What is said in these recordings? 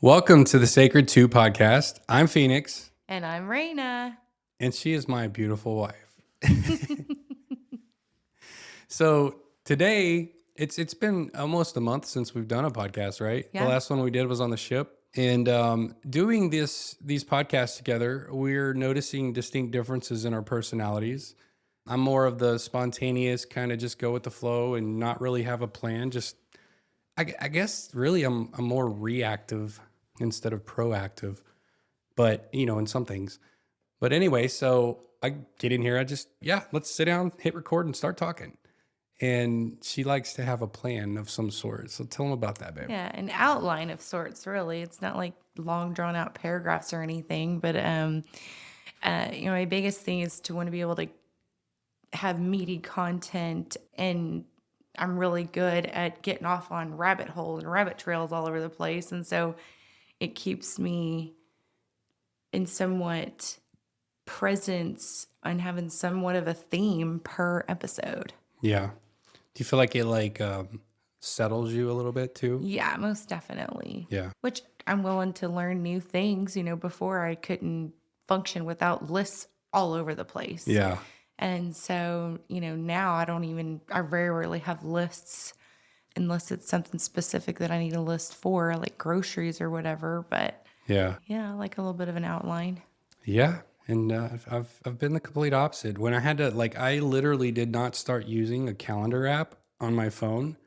Welcome to the Sacred 2 podcast. I'm Phoenix, And I'm Rayna. and she is my beautiful wife. So today, it's been almost a month since we've done a podcast, right? The Yeah. last one we did was on the ship. And doing these podcasts together, we're noticing distinct differences in our personalities. I'm more of the spontaneous, kind of just go with the flow and not really have a plan. I guess really I'm more reactive instead of proactive, but in some things. But anyway, so I get in here, let's sit down, hit record and start talking. And she likes to have a plan of some sort. So tell them about that, babe. Yeah, an outline of sorts, really. It's not like long drawn out paragraphs or anything, but my biggest thing is to want to be able to have meaty content, and I'm really good at getting off on rabbit holes and rabbit trails all over the place, and so it keeps me in somewhat presence and having somewhat of a theme per episode. Yeah. Do you feel like it settles you a little bit too? Yeah, most definitely. Yeah. Which I'm willing to learn new things. Before I couldn't function without lists all over the place. Yeah. And so, now I very rarely have lists unless it's something specific that I need a list for, like groceries or whatever. But Yeah. yeah, I like a little bit of an outline. Yeah. And I've been the complete opposite. When I had to, I literally did not start using a calendar app on my phone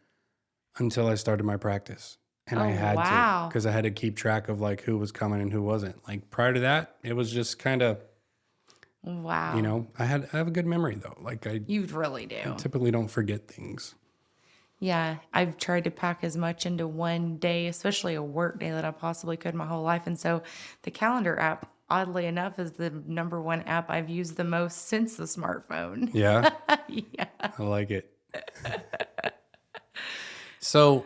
until I started my practice. And I Oh, had to, wow. because I had to keep track of who was coming and who wasn't. Like prior to that, it was just kind of, Wow. I have a good memory though. You really do. I typically don't forget things. Yeah, I've tried to pack as much into one day, especially a work day, that I possibly could my whole life. And so the calendar app, oddly enough, is the number one app I've used the most since the smartphone. Yeah, Yeah. I like it. So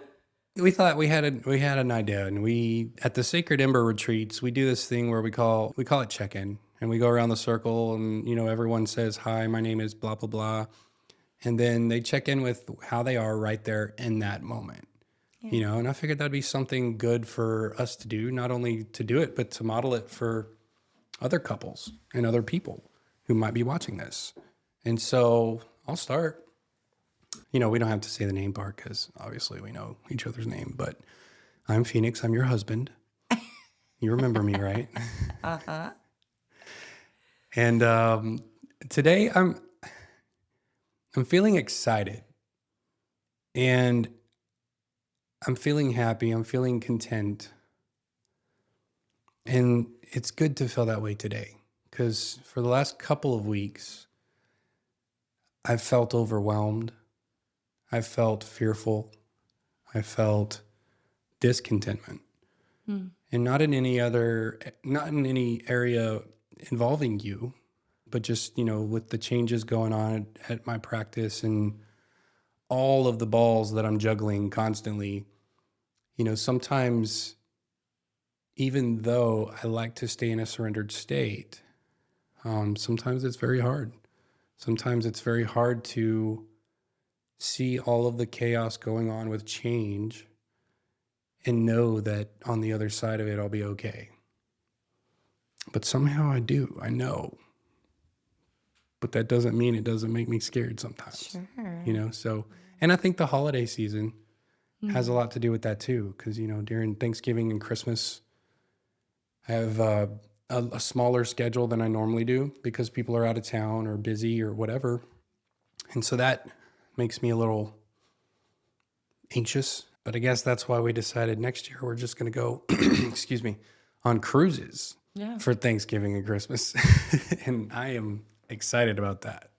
we thought we had an idea, and we at the Sacred Ember retreats we do this thing where we call it check-in, and we go around the circle, and everyone says hi, my name is blah blah blah, and then they check in with how they are right there in that moment. Yeah. And I figured that'd be something good for us to do, not only to do it, but to model it for other couples and other people who might be watching this. And so I'll start. We don't have to say the name part because obviously we know each other's name, but I'm Phoenix. I'm your husband. You remember me, right? Uh-huh. And today I'm feeling excited, and I'm feeling happy. I'm feeling content. And it's good to feel that way today because for the last couple of weeks, I've felt overwhelmed. I felt fearful. I felt discontentment. And not in any area involving you, but just, with the changes going on at my practice and all of the balls that I'm juggling constantly, sometimes even though I like to stay in a surrendered state, sometimes it's very hard. Sometimes it's very hard to see all of the chaos going on with change and know that on the other side of it, I'll be okay. But somehow I do. I know. But that doesn't mean it doesn't make me scared sometimes. Sure. So, and I think the holiday season has a lot to do with that too. Because, during Thanksgiving and Christmas, I have a smaller schedule than I normally do because people are out of town or busy or whatever. And so that makes me a little anxious. But I guess that's why we decided next year we're just going to go, excuse me, on cruises for Thanksgiving and Christmas. And I am excited about that.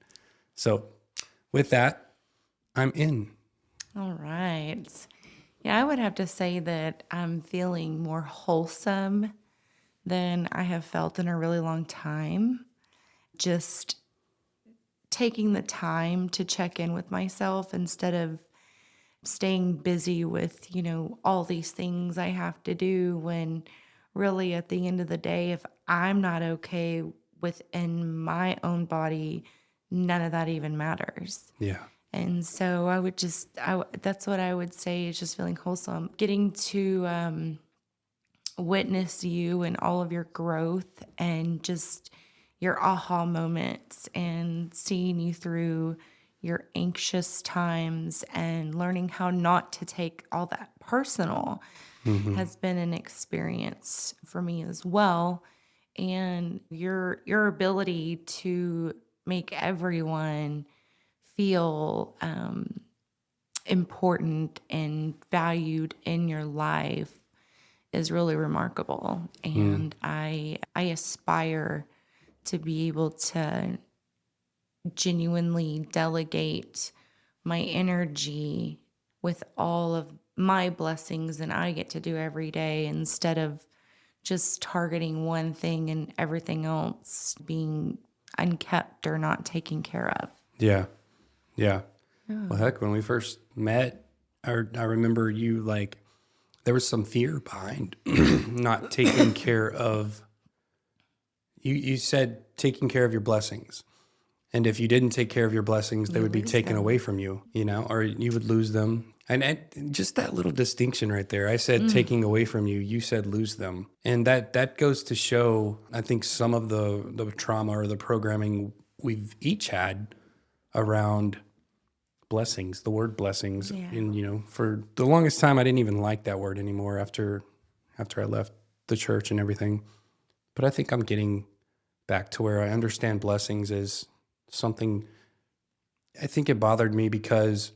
So with that, I'm in. All right. Yeah, I would have to say that I'm feeling more wholesome than I have felt in a really long time. Just taking the time to check in with myself instead of staying busy with, all these things I have to do, when really at the end of the day, if I'm not okay within my own body, none of that even matters. Yeah. And so that's what I would say is just feeling wholesome. Getting to witness you and all of your growth and just your aha moments and seeing you through your anxious times and learning how not to take all that personal Hmm. has been an experience for me as well. And your ability to make everyone feel important and valued in your life is really remarkable. Mm. And I aspire to be able to genuinely delegate my energy with all of my blessings and I get to do every day instead of just targeting one thing and everything else being unkept or not taken care of. Yeah. Yeah. Yeah. Well, heck, when we first met, I remember you like, there was some fear behind not taking care of, you said taking care of your blessings. And if you didn't take care of your blessings, they You would be lose taken away them. from you, or you would lose them. And just that little distinction right there. I said taking away from you, you said lose them. And that goes to show, I think, some of the trauma or the programming we've each had around blessings, the word blessings. Yeah. And, for the longest time, I didn't even like that word anymore after I left the church and everything. But I think I'm getting back to where I understand blessings as something. I think it bothered me because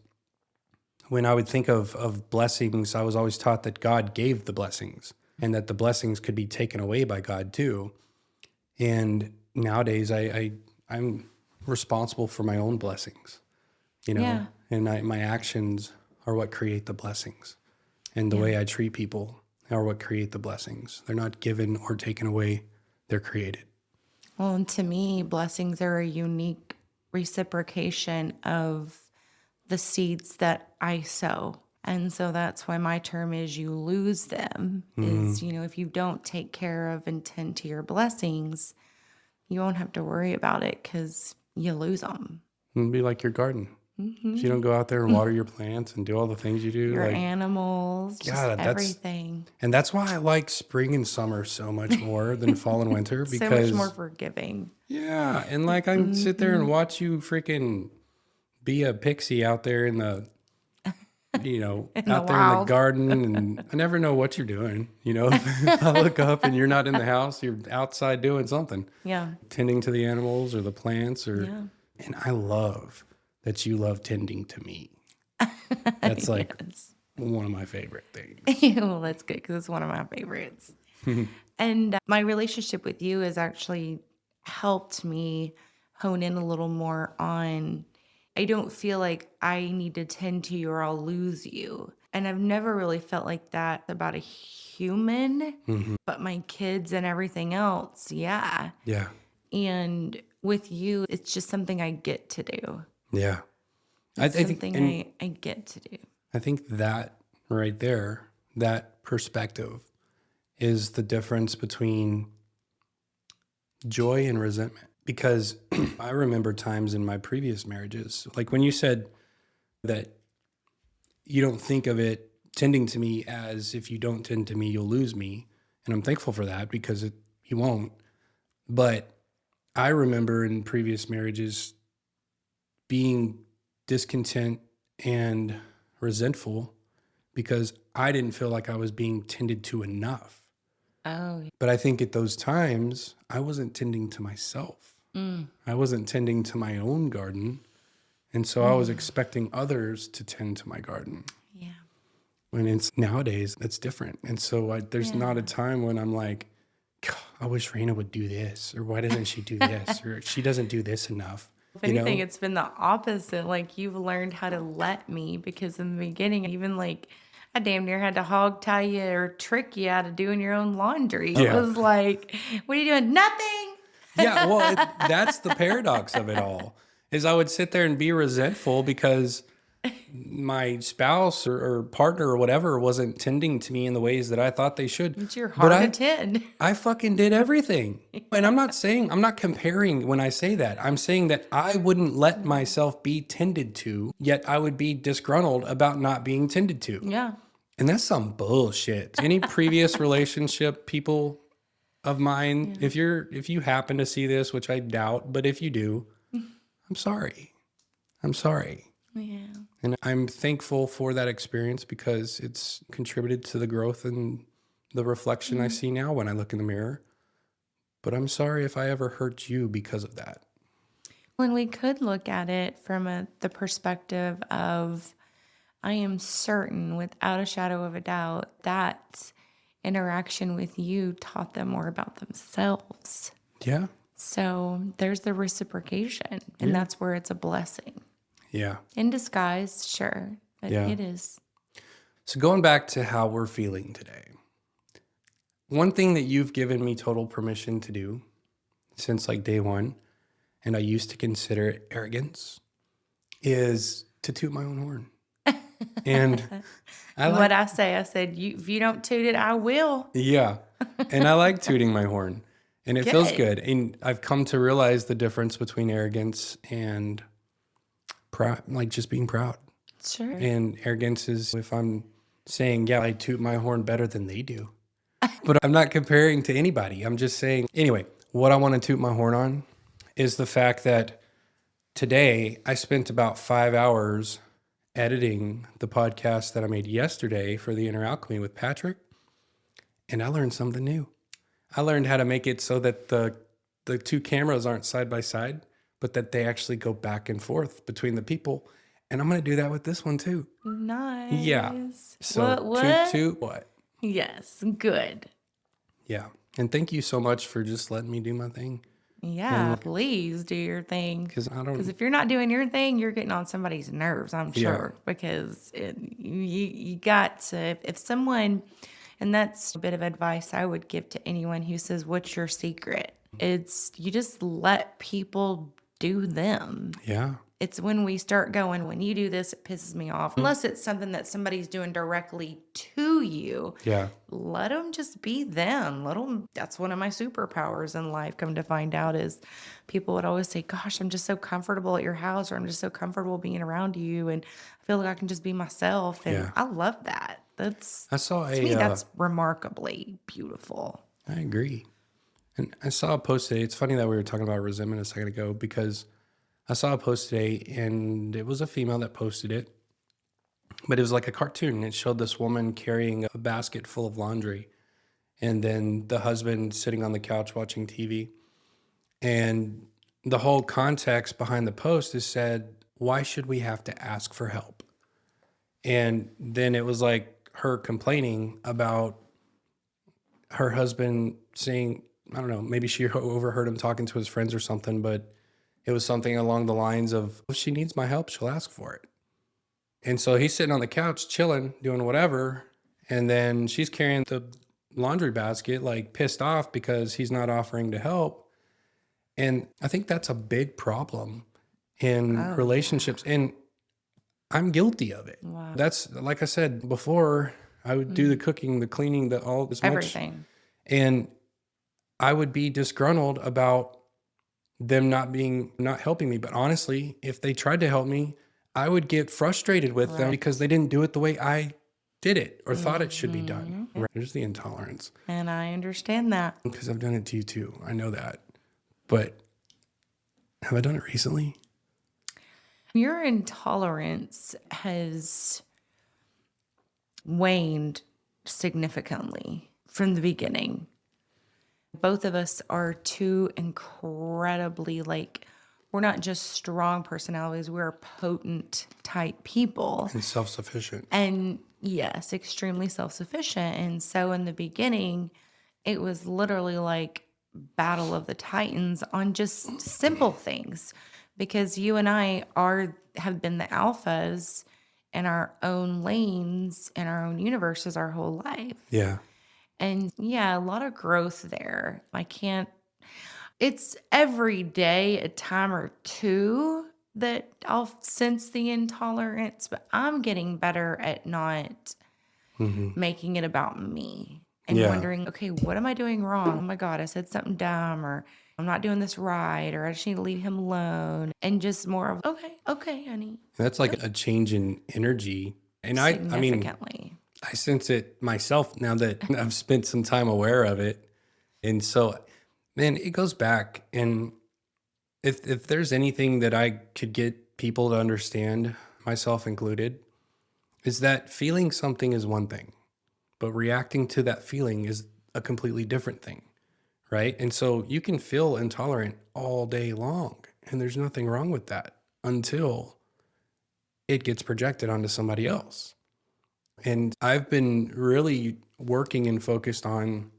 when I would think of blessings, I was always taught that God gave the blessings and that the blessings could be taken away by God too. And nowadays I'm responsible for my own blessings, Yeah. and my actions are what create the blessings. And the Yeah. way I treat people are what create the blessings. They're not given or taken away, they're created. Well, and to me, blessings are a unique reciprocation of the seeds that I sow. And so that's why my term is you lose them. Mm-hmm. Is, if you don't take care of and tend to your blessings, you won't have to worry about it because you lose them. It'd be like your garden. If you don't go out there and water your plants and do all the things you do, Your like, animals, just God, everything. that's why I like spring and summer so much more than fall and winter So much more because, forgiving. yeah. And like, I can sit there and watch you freaking be a pixie out there in the, In the out there in the wild. garden. And I never know what you're doing. If I look up and you're not in the house, you're outside doing something, Yeah. tending to the animals or the plants Yeah. and I love that you love tending to me. That's like Yes. one of my favorite things. Well, that's good because it's one of my favorites. And my relationship with you has actually helped me hone in a little more on I don't feel like I need to tend to you or I'll lose you. And I've never really felt like that about a human, Hmm. but my kids and everything else, yeah. Yeah. And with you, it's just something I get to do. Yeah. I It's think, something and I get to do. I think that right there, that perspective is the difference between joy and resentment. Because I remember times in my previous marriages, like when you said that you don't think of it tending to me as if you don't tend to me, you'll lose me. And I'm thankful for that because you won't. But I remember in previous marriages being discontent and resentful because I didn't feel like I was being tended to enough. Oh, But I think at those times, I wasn't tending to myself. I wasn't tending to my own garden. And so I was expecting others to tend to my garden. yeah. When it's nowadays, that's different. And so there's not a Yeah. time when I'm like, "God, I wish Rayna would do this, or why doesn't she do this, or she doesn't do this enough." If anything, it's been the opposite. Like you've learned how to let me because in the beginning, even like I damn near had to hog tie you or trick you out of doing your own laundry. It Yeah. was like, what are you doing? Nothing. Yeah, well, that's the paradox of it all. Is I would sit there and be resentful because my spouse or partner or whatever wasn't tending to me in the ways that I thought they should. It's your But heart to tend. I fucking did everything. And I'm not comparing when I say that. I'm saying that I wouldn't let myself be tended to, yet I would be disgruntled about not being tended to. Yeah. And that's some bullshit. Any previous relationship people of mine, Yeah. if you happen to see this, which I doubt, but if you do, I'm sorry. I'm sorry. Yeah. And I'm thankful for that experience because it's contributed to the growth and the reflection I see now when I look in the mirror. But I'm sorry if I ever hurt you because of that. When we could look at it from the perspective of, I am certain without a shadow of a doubt that interaction with you taught them more about themselves. Yeah. So there's the reciprocation, and Yeah. that's where it's a blessing. Yeah. In disguise, sure, but Yeah. it is. So going back to how we're feeling today, one thing that you've given me total permission to do since like day one, and I used to consider it arrogance, is to toot my own horn. And I What like, I say, I said, if you don't toot it, I will. yeah. And I like tooting my horn and it feels Good. good. And I've come to realize the difference between arrogance and proud, like just being proud. Sure. And arrogance is if I'm saying, yeah, I toot my horn better than they do. But I'm not comparing to anybody. I'm just saying, anyway, what I want to toot my horn on is the fact that today I spent about 5 hours editing the podcast that I made yesterday for the Inner Alchemy with Patrick. And I learned something new. I learned how to make it so that the two cameras aren't side by side, but that they actually go back and forth between the people. And I'm going to do that with this one too. Nice. Yeah. So What? toot what? Yes, good. Yeah. And thank you so much for just letting me do my thing. Yeah, please do your thing. Because Because if you're not doing your thing, you're getting on somebody's nerves, I'm Yeah. sure. Because you got to, if someone, and that's a bit of advice I would give to anyone who says, what's your secret? It's you just let people do them. Yeah. It's when we start going, when you do this, it pisses me off. Unless it's something that somebody's doing directly to you, Yeah. let them just be them. Let them, that's one of my superpowers in life, come to find out, is people would always say, gosh, I'm just so comfortable at your house, or I'm just so comfortable being around you, and I feel like I can just be myself. And Yeah. I love that. That's, I saw to me, a, that's remarkably beautiful. I agree. And I saw a post today. It's funny that we were talking about resentment a second ago because I saw a post today and it was a female that posted it, but it was like a cartoon. It showed this woman carrying a basket full of laundry and then the husband sitting on the couch watching TV. And the whole context behind the post is said, why should we have to ask for help? And then it was like her complaining about her husband saying, I don't know, maybe she overheard him talking to his friends or something, but it was something along the lines of, if she needs my help, she'll ask for it. And so he's sitting on the couch, chilling, doing whatever. And then she's carrying the laundry basket, like pissed off because he's not offering to help. And I think that's a big problem in relationships. And I'm guilty of it. Wow. That's, like I said before, I would do the cooking, the cleaning, the all this much. Everything. And I would be disgruntled about them not helping me. But honestly, if they tried to help me, I would get frustrated with them because they didn't do it the way I did it or thought it should be done. Right. There's the intolerance. And I understand that. Because I've done it to you too. I know that. But have I done it recently? Your intolerance has waned significantly from the beginning. Both of us are two incredibly, we're not just strong personalities, we're potent type people. And self-sufficient. And yes, extremely self-sufficient. And so in the beginning, it was literally like Battle of the Titans on just simple things, because you and I have been the alphas in our own lanes, in our own universes our whole life. Yeah. And yeah, a lot of growth there. It's every day a time or two that I'll sense the intolerance, but I'm getting better at not making it about me and wondering, okay, what am I doing wrong? Oh my God, I said something dumb, or I'm not doing this right, or I just need to leave him alone. And just more of, okay, honey. That's like a change in energy. And I mean, Significantly. I sense it myself now that I've spent some time aware of it. And so, man, it goes back. And if there's anything that I could get people to understand, myself included, is that feeling something is one thing, but reacting to that feeling is a completely different thing, right? And so you can feel intolerant all day long, and there's nothing wrong with that until it gets projected onto somebody else. And I've been really working and focused on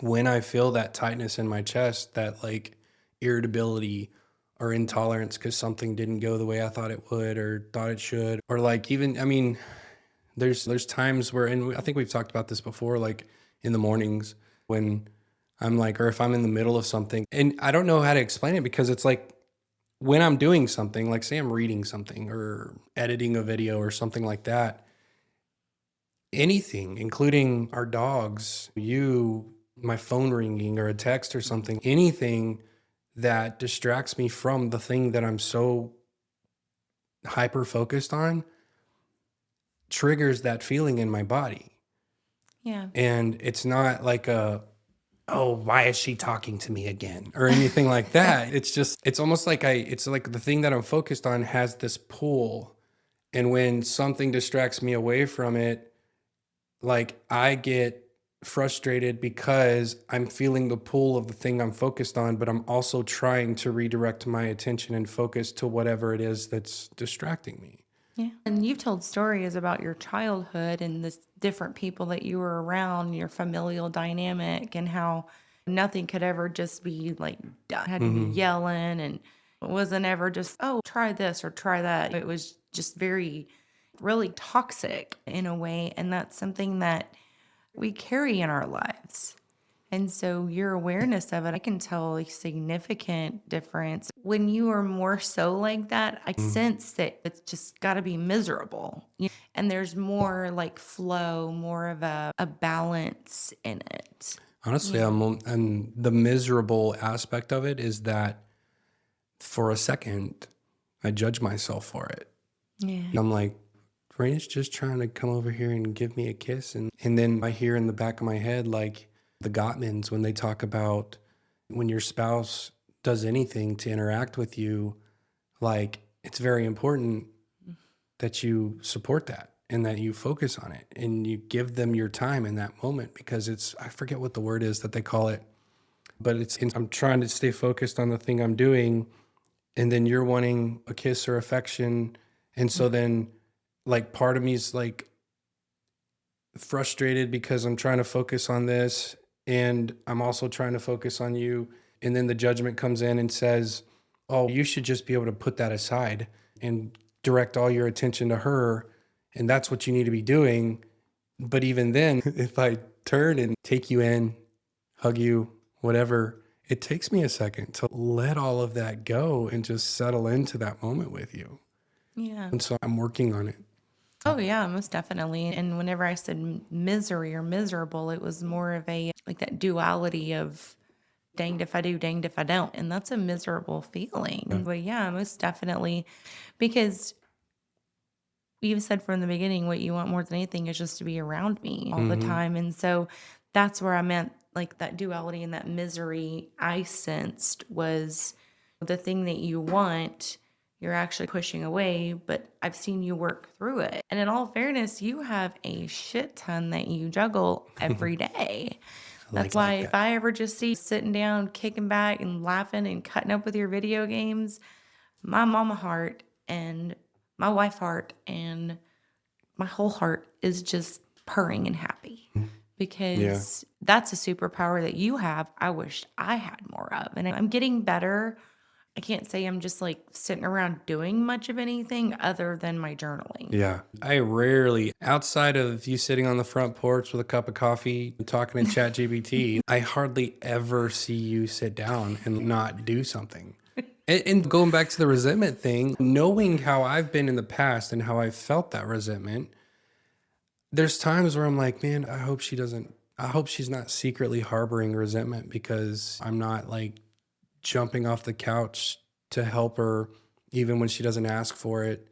when I feel that tightness in my chest, that like irritability or intolerance because something didn't go the way I thought it would or thought it should, or like even, I mean, there's times where, and I think we've talked about this before, like in the mornings when I'm like, or if I'm in the middle of something and I don't know how to explain it because it's like when I'm doing something, like say I'm reading something or editing a video or something like that, anything, including our dogs, you, my phone ringing or a text or something, anything that distracts me from the thing that I'm so hyper focused on triggers that feeling in my body. Yeah. And it's not like oh, why is she talking to me again? Or anything like that. It's just, it's almost like it's like the thing that I'm focused on has this pull. And when something distracts me away from it, like I get frustrated because I'm feeling the pull of the thing I'm focused on, but I'm also trying to redirect my attention and focus to whatever it is that's distracting me. Yeah. And you've told stories about your childhood and the different people that you were around, your familial dynamic, and how nothing could ever just be like done. Had to be Hmm. yelling, and it wasn't ever just, oh, try this or try that. It was just very, really toxic in a way. And that's something that we carry in our lives. And so your awareness of it, I can tell a significant difference. When you are more so like that, I sense that it's just got to be miserable. And there's more like flow, more of a balance in it. Honestly, Yeah. and the miserable aspect of it is that for a second, I judge myself for it. Yeah. I'm like, Rayna's just trying to come over here and give me a kiss. And then I hear in the back of my head, like the Gottmans, when they talk about when your spouse does anything to interact with you, like it's very important that you support that and that you focus on it and you give them your time in that moment because it's, I forget what the word is that they call it, but I'm trying to stay focused on the thing I'm doing. And then you're wanting a kiss or affection. And so then like part of me is like frustrated because I'm trying to focus on this and I'm also trying to focus on you. And then the judgment comes in and says, oh, you should just be able to put that aside and direct all your attention to her. And that's what you need to be doing. But even then, if I turn and take you in, hug you, whatever, it takes me a second to let all of that go and just settle into that moment with you. Yeah. And so I'm working on it. Oh, yeah, most definitely. And whenever I said misery or miserable, it was more of a like that duality of danged if I do, danged if I don't. And that's a miserable feeling. But yeah, most definitely. Because you've said from the beginning what you want more than anything is just to be around me all the Hmm. time. And so that's where I meant like that duality and that misery I sensed was the thing that you want, you're actually pushing away, but I've seen you work through it. And in all fairness, you have a shit ton that you juggle every day. I That's like why if that. I ever just see you sitting down, kicking back and laughing and cutting up with your video games, my mama heart and my wife heart and my whole heart is just purring and happy Yeah. because that's a superpower that you have. I wish I had more of. And I'm getting better. I can't say I'm just like sitting around doing much of anything other than my journaling. Yeah. I rarely, outside of you sitting on the front porch with a cup of coffee and talking to ChatGPT, I hardly ever see you sit down and not do something. And going back to the resentment thing, knowing how I've been in the past and how I felt that resentment, there's times where I'm like, man, I hope she's not secretly harboring resentment because I'm not like jumping off the couch to help her even when she doesn't ask for it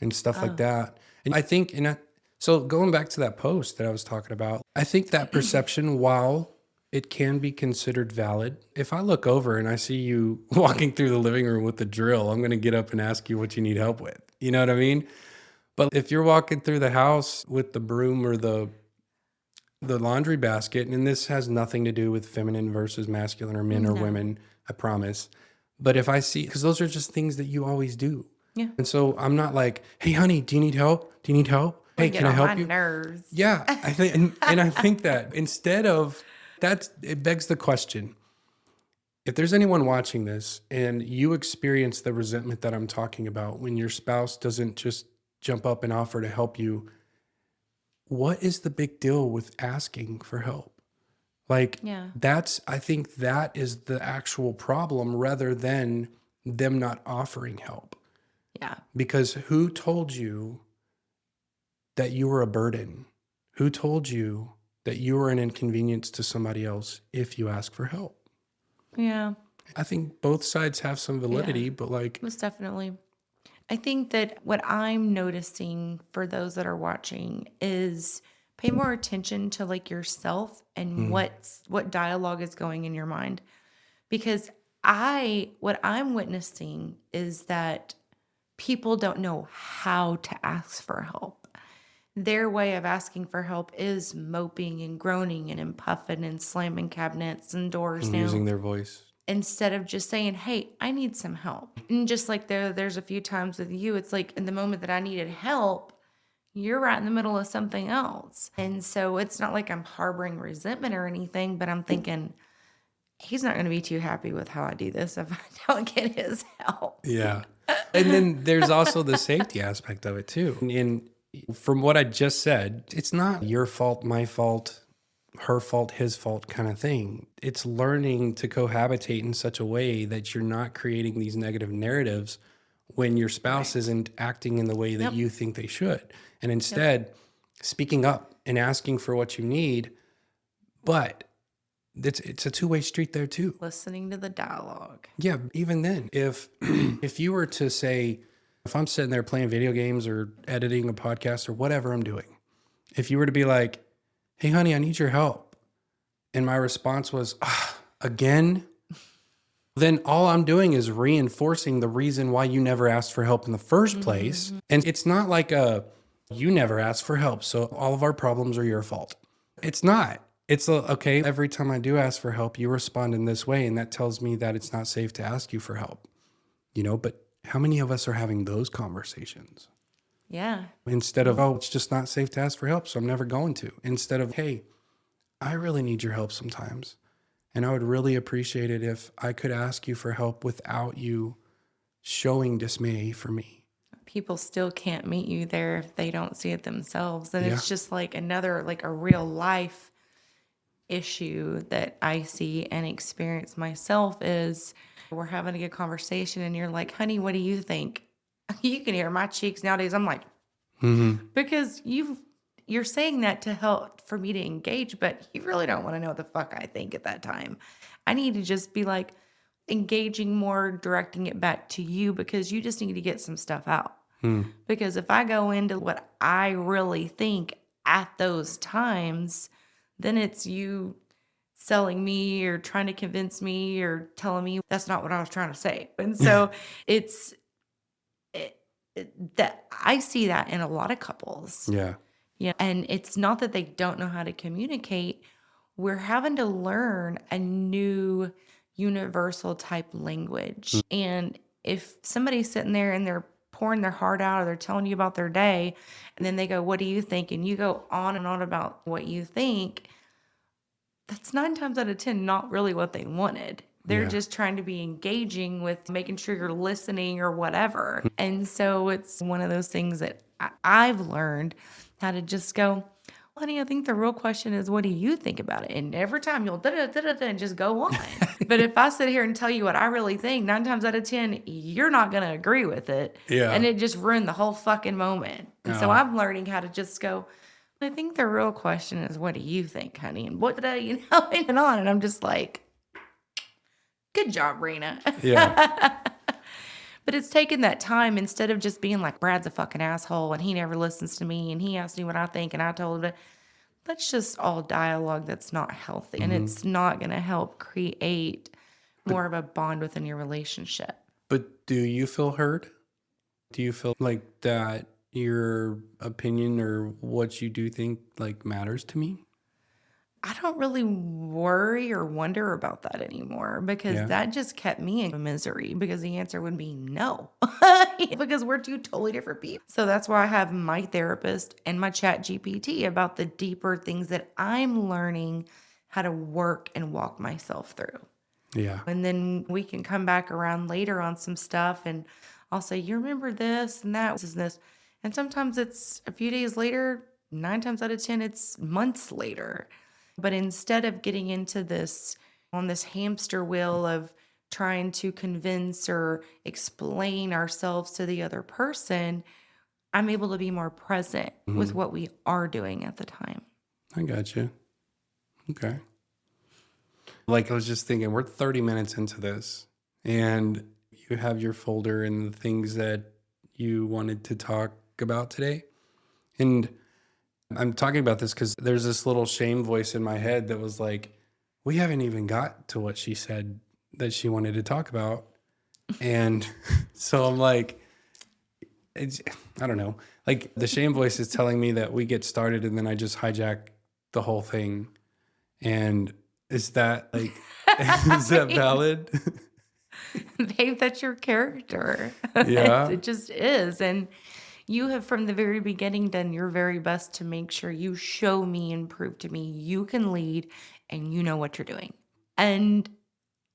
and stuff like Oh, that. And I think, So going back to that post that I was talking about, I think that perception, while it can be considered valid, if I look over and I see you walking through the living room with a drill, I'm going to get up and ask you what you need help with. You know what I mean? But if you're walking through the house with the broom or the laundry basket, and this has nothing to do with feminine versus masculine or men or No. women, I promise. But if I see, because those are just things that you always do. Yeah. And so I'm not like, hey, honey, do you need help? Do you need help? Hey, Get can I on help my you? nerves. Yeah, I think, and I think that instead of that, it begs the question: if there's anyone watching this and you experience the resentment that I'm talking about when your spouse doesn't just jump up and offer to help you, what is the big deal with asking for help? Like, Yeah. I think that is the actual problem rather than them not offering help. Yeah. Because who told you that you were a burden? Who told you that you were an inconvenience to somebody else if you ask for help? Yeah. I think both sides have some validity, but like, Most definitely. I think that what I'm noticing for those that are watching is pay more attention to like yourself and mm, what dialogue is going in your mind. Because what I'm witnessing is that people don't know how to ask for help. Their way of asking for help is moping and groaning and puffing and slamming cabinets and doors down using their voice. instead of just saying, "Hey, I need some help." And just like there's a few times with you, it's like in the moment that I needed help, you're right in the middle of something else. And so it's not like I'm harboring resentment or anything, but I'm thinking he's not going to be too happy with how I do this if I don't get his help. Yeah. And then there's also the safety aspect of it too. And from what I just said, it's not your fault, my fault, her fault, his fault kind of thing. It's learning to cohabitate in such a way that you're not creating these negative narratives when your spouse Right. isn't acting in the way that Yep. you think they should. And instead, speaking up and asking for what you need. But it's a two-way street there too. Listening to the dialogue. Yeah, even then, if if you were to say, if I'm sitting there playing video games or editing a podcast or whatever I'm doing, if you were to be like, "Hey, honey, I need your help," and my response was, "Again," then all I'm doing is reinforcing the reason why you never asked for help in the first place. And it's not like you never asked for help, so all of our problems are your fault. It's not. It's okay, every time I do ask for help, you respond in this way, and that tells me that it's not safe to ask you for help. But how many of us are having those conversations? Yeah. Instead of, oh, it's just not safe to ask for help, so I'm never going to. Instead of, hey, I really need your help sometimes. And I would really appreciate it if I could ask you for help without you showing dismay for me. People still can't meet you there if they don't see it themselves. And Yeah. it's just like another, like a real life issue that I see and experience myself is we're having a good conversation and you're like, honey, what do you think? You can hear my cheeks nowadays. I'm like, Mm-hmm. because you're saying that to help for me to engage, but you really don't want to know what the fuck I think at that time. I need to just be like engaging more, directing it back to you because you just need to get some stuff out. Because if I go into what I really think at those times, then it's you selling me or trying to convince me or telling me that's not what I was trying to say. And so it's that I see that in a lot of couples. Yeah. Yeah. And it's not that they don't know how to communicate. We're having to learn a new universal type language. And if somebody's sitting there and they're pouring their heart out or they're telling you about their day, and then they go, what do you think? And you go on and on about what you think, that's 9 times out of 10 not really what they wanted. They're Yeah. just trying to be engaging with making sure you're listening or whatever. And so it's one of those things that I've learned how to just go, honey, I think the real question is, what do you think about it? And every time you'll da-da-da-da-da and just go on. But if I sit here and tell you what I really think, 9 times out of 10, you're not going to agree with it. Yeah. And it just ruined the whole fucking moment. And so Oh. I'm learning how to just go, I think the real question is, what do you think, honey? And what did I, and on. And I'm just like, good job, Rayna. Yeah. But it's taken that time instead of just being like, Brad's a fucking asshole and he never listens to me and he asked me what I think and I told him. That's just all dialogue that's not healthy. And Hmm. it's not going to help create But more of a bond within your relationship. but do you feel heard? Do you feel like that your opinion or what you do think like matters to me? I don't really worry or wonder about that anymore because Yeah. that just kept me in misery because the answer would be no because we're two totally different people. So that's why I have my therapist and my chat GPT about the deeper things that I'm learning how to work and walk myself through. Yeah. And then we can come back around later on some stuff and I'll say, you remember this and that, this and this. And sometimes it's a few days later, 9 times out of 10, it's months later. But instead of getting into this on this hamster wheel of trying to convince or explain ourselves to the other person, I'm able to be more present with Hmm. what we are doing at the time. I got you. Okay. Like I was just thinking, we're 30 minutes into this and you have your folder and the things that you wanted to talk about today. And I'm talking about this because there's this little shame voice in my head that was like, we haven't even got to what she said that she wanted to talk about. And so I'm like, it's, I don't know. Like the shame voice is telling me that we get started and then I just hijack the whole thing. And is that like, is that valid? Babe, that's your character. Yeah. It just is. And you have from the very beginning done your very best to make sure you show me and prove to me you can lead and you know what you're doing. And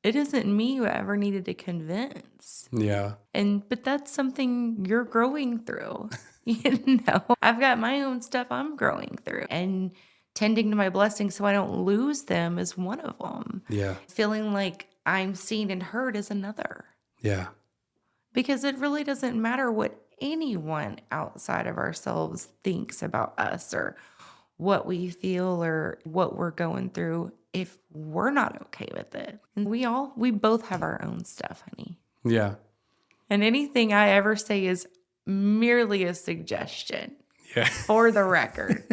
it isn't me who ever needed to convince. Yeah. But that's something you're growing through. You know, I've got my own stuff I'm growing through. And tending to my blessings so I don't lose them is one of them. Yeah. Feeling like I'm seen and heard is another. Yeah. Because it really doesn't matter what anyone outside of ourselves thinks about us or what we feel or what we're going through if we're not okay with it. And we both have our own stuff, honey. Yeah. And anything I ever say is merely a suggestion Yeah. for the record.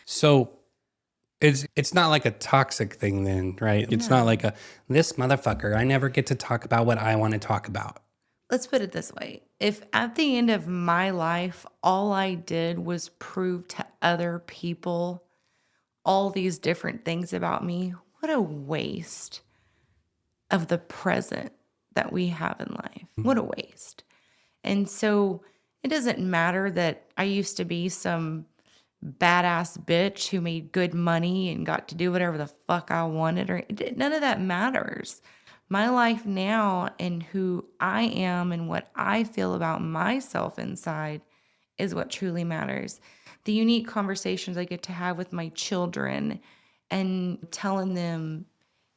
So it's not like a toxic thing then, right? It's not like a this motherfucker, I never get to talk about what I want to talk about. Let's put it this way. If at the end of my life, all I did was prove to other people all these different things about me, what a waste of the present that we have in life. What a waste. And so it doesn't matter that I used to be some badass bitch who made good money and got to do whatever the fuck I wanted, or none of that matters. My life now and who I am and what I feel about myself inside is what truly matters. The unique conversations I get to have with my children and telling them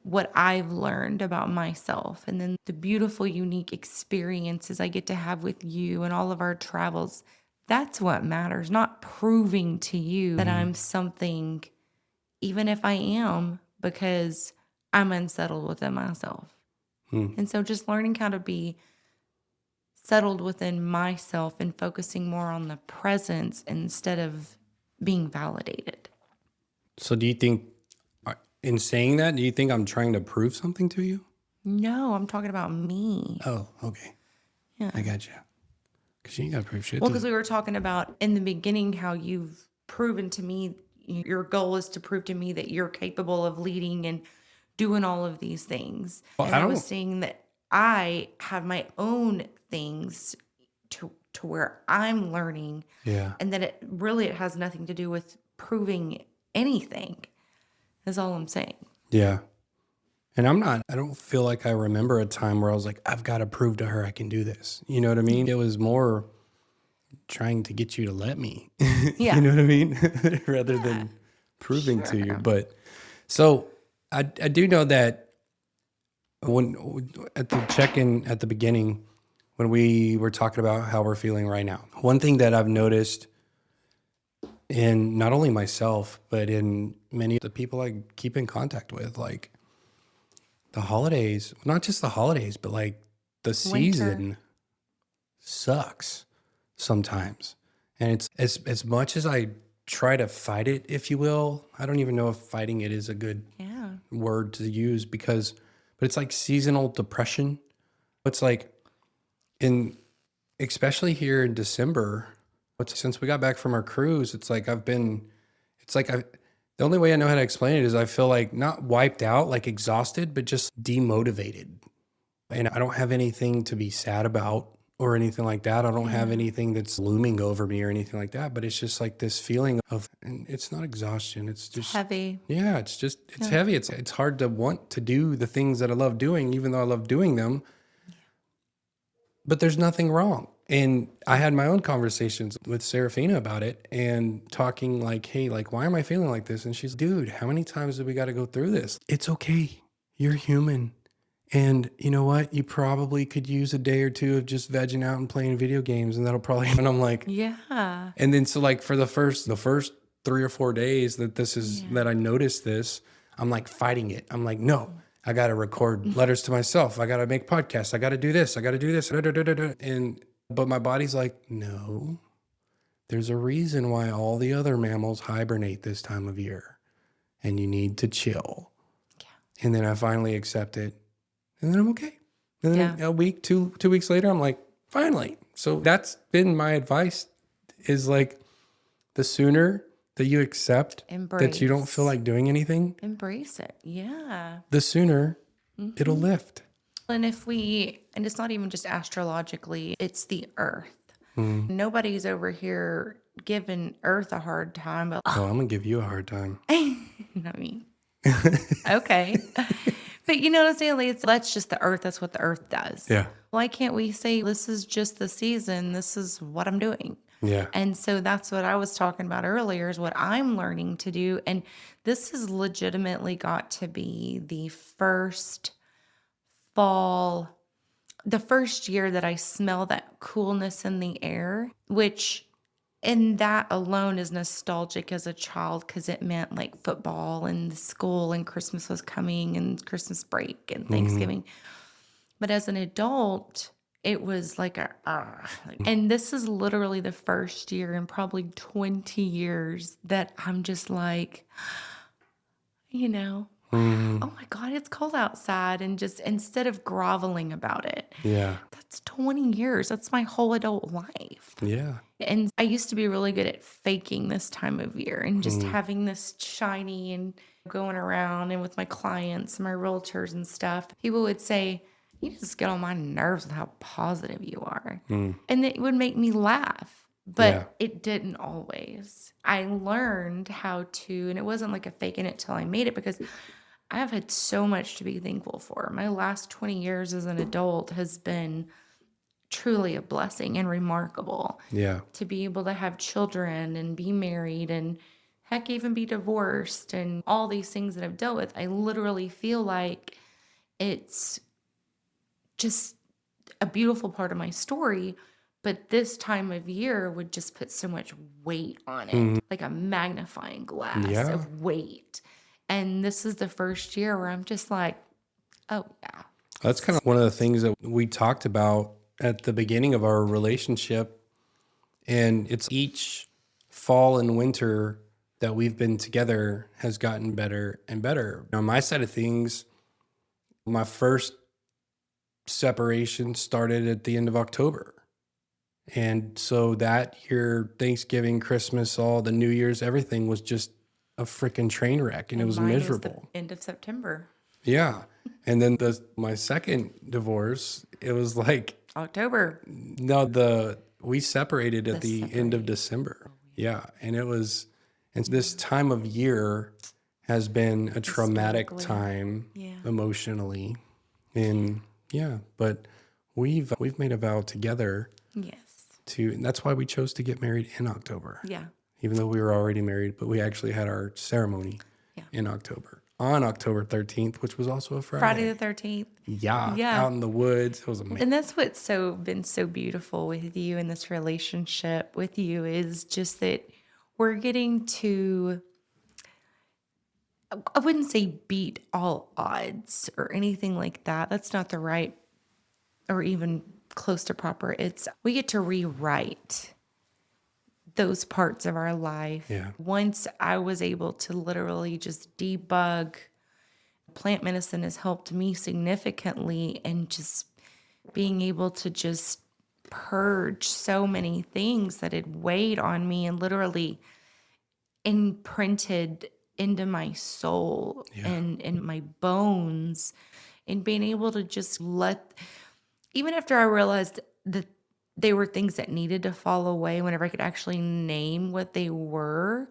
what I've learned about myself, and then the beautiful, unique experiences I get to have with you and all of our travels. That's what matters, not proving to you that I'm something, even if I am, because I'm unsettled within myself. Hmm. And so just learning how to be settled within myself and focusing more on the presence instead of being validated. So do you think in saying that, do you think I'm trying to prove something to you? No, I'm talking about me. Oh, okay. Yeah. I got you. Because you ain't got to prove shit Well, to because we were talking about in the beginning how you've proven to me, your goal is to prove to me that you're capable of leading and doing all of these things. Well, And I I was don't. saying that I have my own things to where I'm learning, Yeah. and that it has nothing to do with proving anything. Is all I'm saying. Yeah. And I don't feel like I remember a time where I was like, I've got to prove to her I can do this. You know what I mean? It was more trying to get you to let me. Yeah. You know what I mean? Rather than proving to you. Sure. But so I do know that when at the check-in at the beginning, when we were talking about how we're feeling right now, one thing that I've noticed in not only myself, but in many of the people I keep in contact with, like the holidays, not just the holidays, but like the Winter. season sucks sometimes. And it's as much as I try to fight it, if you will, I don't even know if fighting it is a good Yeah. word to use but it's like seasonal depression. It's like in, especially here in December, since we got back from our cruise, it's like the only way I know how to explain it is I feel like not wiped out, like exhausted, but just demotivated. And I don't have anything to be sad about or anything like that. I don't have Yeah. anything that's looming over me or anything like that. But it's just like this feeling of, and it's not exhaustion. It's It's just, heavy. yeah, it's Yeah. heavy. It's hard to want to do the things that I love doing, even though I love doing them. But there's nothing wrong. And I had my own conversations with Serafina about it and talking like, hey, like, why am I feeling like this? And she's, dude, how many times do we got to go through this? It's okay. You're human. And you know what? You probably could use a day or two of just vegging out and playing video games. And that'll probably, and I'm like, Yeah. and then so like for the first 3 or 4 days Yeah. that I noticed this, I'm like fighting it. I'm like, no, I got to record letters to myself. I got to make podcasts. I got to do this. I got to do this. Da, da, da, da, da. But my body's like, no, there's a reason why all the other mammals hibernate this time of year and you need to chill. Yeah. And then I finally accept it and then I'm okay. And then Yeah. a week, 2 weeks later, I'm like, finally. So that's been my advice is like the sooner that you accept that you don't feel Embrace. like doing anything, Embrace it. Yeah. the sooner it'll lift. And and it's not even just astrologically, it's the earth. Nobody's over here giving earth a hard time, but Oh, I'm going to give you a hard time. I mean, okay. But you know what I'm saying? Like, that's just the earth. That's what the earth does. Yeah. Why can't we say, this is just the season? This is what I'm doing. Yeah. And so that's what I was talking about earlier is what I'm learning to do. And this has legitimately got to be fall, the first year that I smell that coolness in the air, which and that alone is nostalgic as a child because it meant like football and school and Christmas was coming and Christmas break and Thanksgiving. But as an adult, it was like and this is literally the first year in probably 20 years that I'm just like, oh my God, it's cold outside. And just instead of groveling about it, Yeah. that's 20 years. That's my whole adult life. Yeah. And I used to be really good at faking this time of year and just having this shiny and going around and with my clients, my realtors and stuff. People would say, you just get on my nerves with how positive you are. And it would make me laugh, but Yeah. it didn't always. I learned how to, and it wasn't like a faking it till I made it because I have had so much to be thankful for. My last 20 years as an adult has been truly a blessing and remarkable Yeah. to be able to have children and be married and heck, even be divorced and all these things that I've dealt with. I literally feel like it's just a beautiful part of my story. But this time of year would just put so much weight on it, like a magnifying glass Yeah. of weight. And this is the first year where I'm just like, oh, yeah. That's kind of one of the things that we talked about at the beginning of our relationship. And it's each fall and winter that we've been together has gotten better and better. On my side of things, my first separation started at the end of October. And so that year, Thanksgiving, Christmas, all the New Year's, everything was just a freaking train wreck and it was Mine miserable. was the end of September, Yeah. And then my second divorce, it was like, October. no, we separated at the end of Separated. December. Yeah. And this time of year has been a traumatic Historically. time Yeah. emotionally. And yeah, but we've made a vow together Yes. and that's why we chose to get married in October. Yeah. Even though we were already married, but we actually had our ceremony in October. On October 13th, which was also a Friday. Friday the 13th. Yeah, Yeah. out in the woods. It was amazing. And that's what's been so beautiful with you in this relationship with you is just that we're getting to I wouldn't say beat all odds or anything like that. That's not the right or even close to proper. It's we get to rewrite those parts of our life. Yeah. Once I was able to literally just debug, plant medicine has helped me significantly, and just being able to just purge so many things that had weighed on me and literally imprinted into my soul Yeah. and in my bones, and being able to just let, even after I realized that they were things that needed to fall away, whenever I could actually name what they were,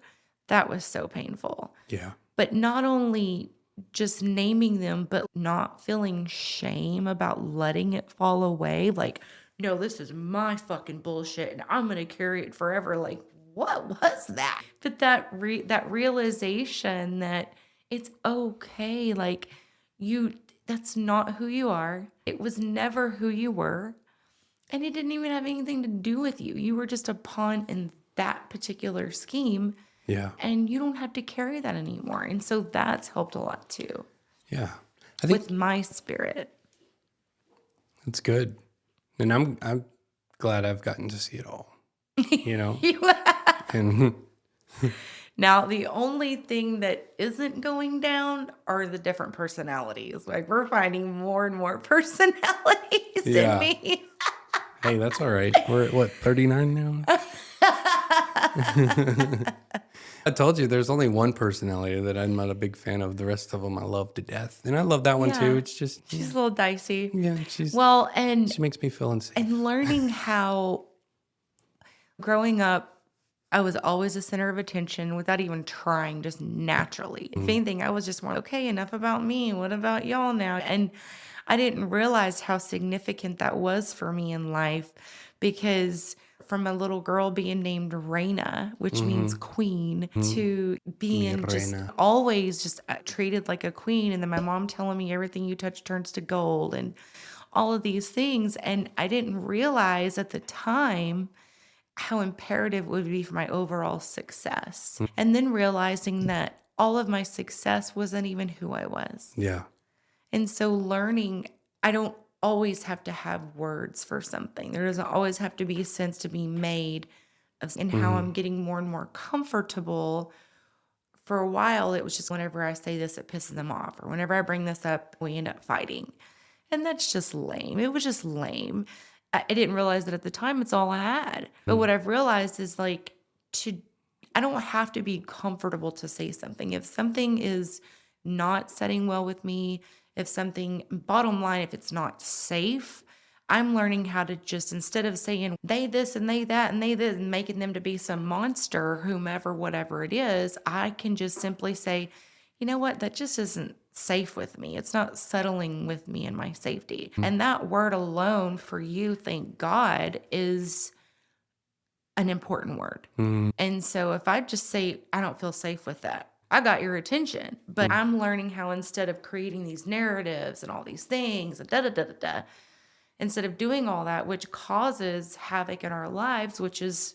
that was so painful. Yeah. But not only just naming them, but not feeling shame about letting it fall away. Like, no, this is my fucking bullshit and I'm going to carry it forever. Like, what was that? But that realization that it's okay. Like, that's not who you are. It was never who you were. And it didn't even have anything to do with you. You were just a pawn in that particular scheme, Yeah. and you don't have to carry that anymore. And so that's helped a lot too Yeah. I with think my spirit. it's good. And I'm glad I've gotten to see it all, you know? And Now, the only thing that isn't going down are the different personalities. Like, we're finding more and more personalities in yeah. me. Hey, that's all right. We're at what, 39 now? I told you there's only one personality that I'm not a big fan of. The rest of them I love to death. And I love that one too. Yeah. It's just, She's a little dicey. yeah, Well, she makes me feel unsafe. and learning how growing up, I was always the center of attention without even trying, just naturally. If anything, I was just more, okay, enough about me. What about y'all now? And I didn't realize how significant that was for me in life, because from a little girl being named Rayna, which means queen, to Mi being just reina. always just treated like a queen. And then my mom telling me everything you touch turns to gold and all of these things. And I didn't realize at the time how imperative it would be for my overall success. And then realizing that all of my success wasn't even who I was. Yeah. And so learning, I don't always have to have words for something. There doesn't always have to be a sense to be made of, and how I'm getting more and more comfortable. For a while, it was just whenever I say this, it pisses them off. Or whenever I bring this up, we end up fighting. And that's just lame. It was just lame. I didn't realize that at the time it's all I had. But what I've realized is like, I don't have to be comfortable to say something. If something is not setting well with me, if something, bottom line, if it's not safe, I'm learning how to just, instead of saying they this and they that and they this and making them to be some monster, whomever, whatever it is, I can just simply say, you know what, that just isn't safe with me. It's not settling with me and my safety. And that word alone for you, thank God, is an important word. And so if I just say, I don't feel safe with that, I got your attention. But I'm learning how, instead of creating these narratives and all these things and da da da da da, instead of doing all that, which causes havoc in our lives, which is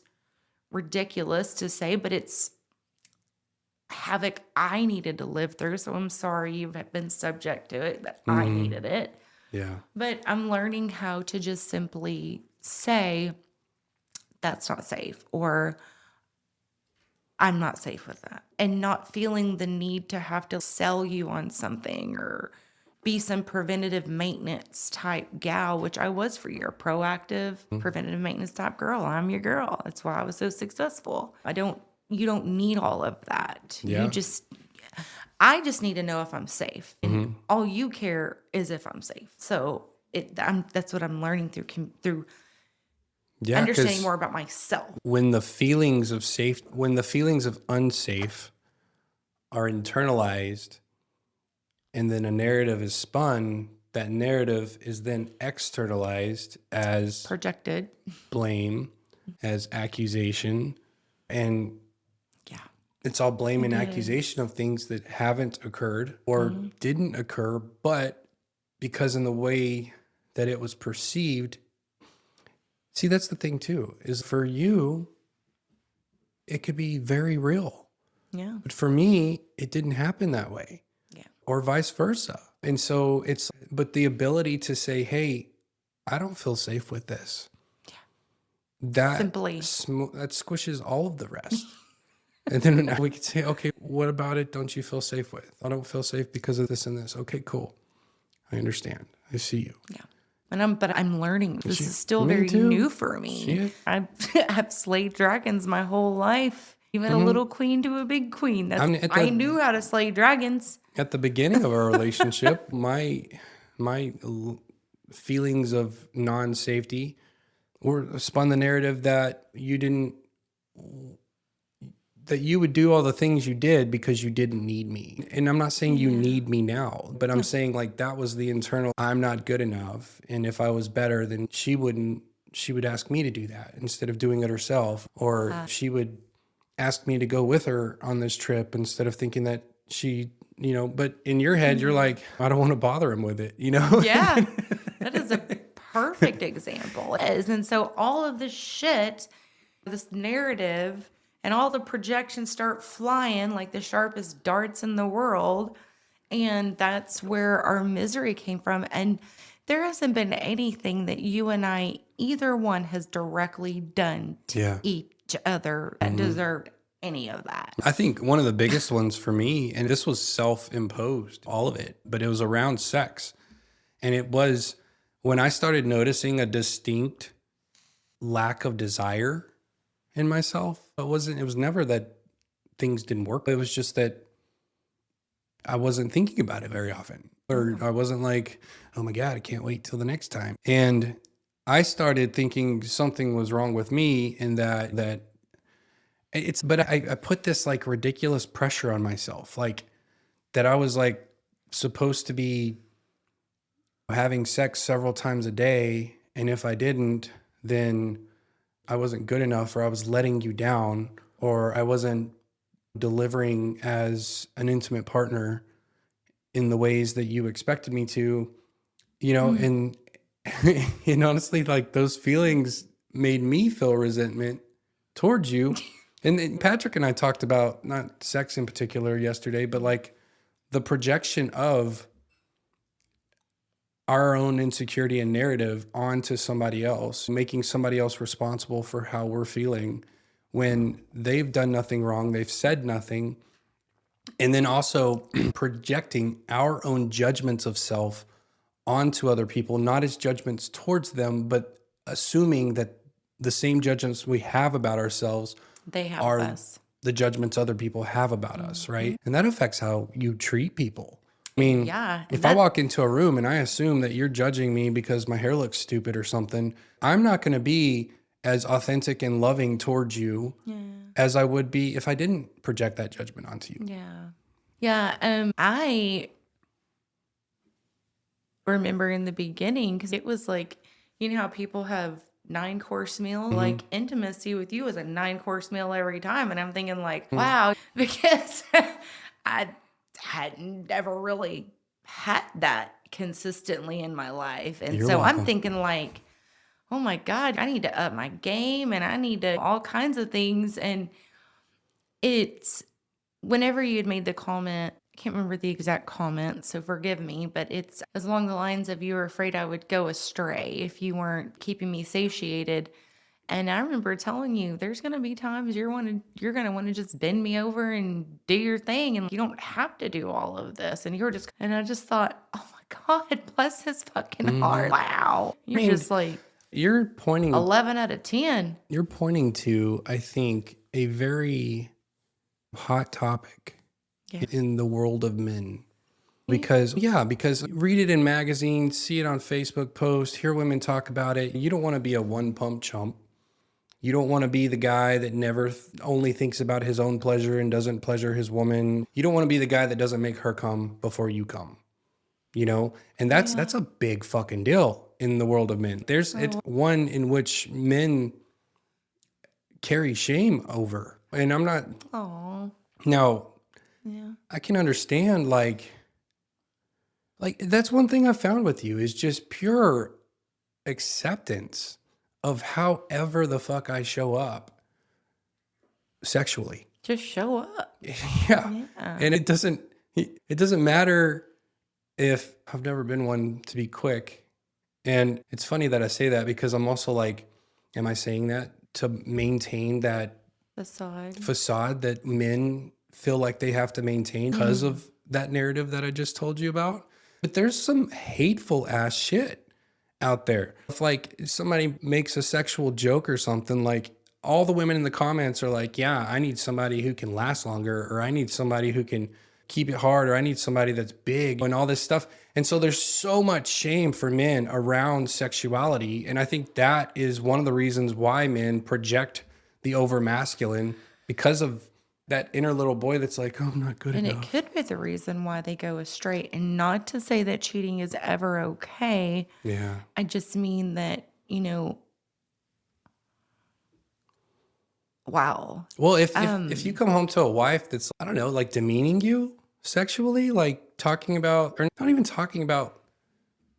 ridiculous to say, but it's havoc I needed to live through. So I'm sorry you've been subject to it, that I needed it. Yeah. But I'm learning how to just simply say, that's not safe, or I'm not safe with that, and not feeling the need to have to sell you on something or be some preventative maintenance type gal, which I was for you, a proactive preventative maintenance type girl. I'm your girl. That's why I was so successful. You don't need all of that. Yeah. I just need to know if I'm safe. And all you care is if I'm safe. So that's what I'm learning through Yeah. understanding 'Cause more about myself. when the feelings of unsafe are internalized and then a narrative is spun, that narrative is then externalized as Projected. blame, as accusation, and Yeah. it's all blame and It accusation of things that haven't occurred or didn't occur, but because in the way that it was perceived. See, that's the thing too, is for you, it could be very real. Yeah. But for me, it didn't happen that way, Yeah. or vice versa. And so but the ability to say, hey, I don't feel safe with this, that, Simply. that squishes all of the rest. And then we could say, okay, what about it don't you feel safe with? I don't feel safe because of this and this. Okay, cool. I understand. I see you. Yeah. But I'm learning. This is still Me very too. new for See me. it? I've slayed dragons my whole life. Even a Mhm. little queen to a big queen. I mean, I knew how to slay dragons. at the beginning of our relationship, my feelings of non-safety were spun the narrative that you would do all the things you did because you didn't need me. And I'm not saying you Yeah. need me now, but I'm saying like that was the internal, I'm not good enough. And if I was better, then she would ask me to do that instead of doing it herself. Or she would ask me to go with her on this trip instead of thinking that but in your head, you're like, I don't want to bother him with it, Yeah. That is a perfect example. It is. And so all of this shit, this narrative, and all the projections start flying like the sharpest darts in the world. And that's where our misery came from. And there hasn't been anything that you and I, either one, has directly done to Yeah. each other that deserved any of that. I think one of the biggest ones for me, and this was self-imposed, all of it, but it was around sex. And it was when I started noticing a distinct lack of desire in myself. It was never that things didn't work. It was just that I wasn't thinking about it very often. Or I wasn't like, oh my God, I can't wait till the next time. And I started thinking something was wrong with me, and but I put this like ridiculous pressure on myself, like that I was like supposed to be having sex several times a day. And if I didn't, then I wasn't good enough, or I was letting you down, or I wasn't delivering as an intimate partner in the ways that you expected me to, and and honestly, like those feelings made me feel resentment towards you. And then Patrick and I talked about not sex in particular yesterday, but like the projection of our own insecurity and narrative onto somebody else, making somebody else responsible for how we're feeling when they've done nothing wrong, they've said nothing. And then also projecting our own judgments of self onto other people, not as judgments towards them, but assuming that the same judgments we have about ourselves They have are us. the judgments other people have about us, right? And that affects how you treat people. I mean, Yeah. if I walk into a room and I assume that you're judging me because my hair looks stupid or something, I'm not going to be as authentic and loving towards you as I would be if I didn't project that judgment onto you. Yeah. Yeah. I remember in the beginning, because it was like, you know how people have 9-course meal? Like intimacy with you is a 9-course meal every time. And I'm thinking like, wow, because I hadn't ever really had that consistently in my life. And You're so I'm welcome. thinking like, oh my God, I need to up my game and I need to all kinds of things. And it's whenever you had made the comment, I can't remember the exact comment, so forgive me, but it's as along the lines of you were afraid I would go astray if you weren't keeping me satiated. And I remember telling you, there's gonna be times you're gonna want to just bend me over and do your thing, and you don't have to do all of this. And you were just, and I just thought, oh my God, bless his fucking heart. Wow, I you're mean, just like you're pointing 11 out of 10. you're pointing to, I think, a very hot topic Yeah, in the world of men. Because read it in magazines, see it on Facebook posts, hear women talk about it. You don't want to be a one pump chump. You don't want to be the guy that never only thinks about his own pleasure and doesn't pleasure his woman. You don't want to be the guy that doesn't make her come before you come. And that's a big fucking deal in the world of men. It's one in which men carry shame over. And I'm not oh now yeah, I can understand like that's one thing I found with you is just pure acceptance of however the fuck I show up sexually. Just show up. Yeah. Yeah. And it doesn't matter if I've never been one to be quick. And it's funny that I say that because I'm also like, am I saying that to maintain that Facade. facade that men feel like they have to maintain because of that narrative that I just told you about? But there's some hateful ass shit out there. If like somebody makes a sexual joke or something, like all the women in the comments are like, yeah, I need somebody who can last longer, or I need somebody who can keep it hard, or I need somebody that's big and all this stuff. And so there's so much shame for men around sexuality. And I think that is one of the reasons why men project the over masculine, because of that inner little boy that's like, oh, I'm not good And it enough. could be the reason why they go astray. And not to say that cheating is ever okay. Yeah. I just mean that, wow. Well, if you come home to a wife that's, I don't know, like demeaning you sexually, like talking about, or not even talking about,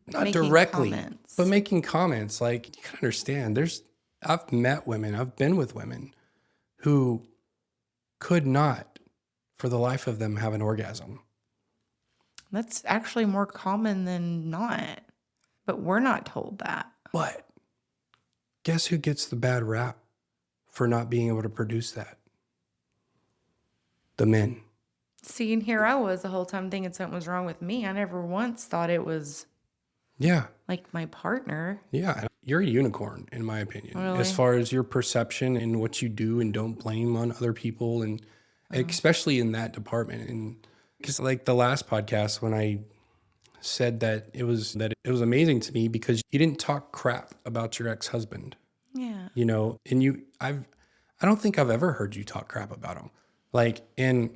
not Making directly, comments. but making comments, like you can understand. I've met women, I've been with women who could not, for the life of them, have an orgasm. That's actually more common than not. But we're not told that. But guess who gets the bad rap for not being able to produce that? The men. See, and here I was the whole time thinking something was wrong with me. I never once thought it was Yeah. like my partner. Yeah. You're a unicorn, in my opinion, Really? as far as your perception and what you do and don't blame on other people. And especially in that department. And because like the last podcast, when I said that it was amazing to me because you didn't talk crap about your ex-husband, Yeah. and I don't think I've ever heard you talk crap about him. Like, and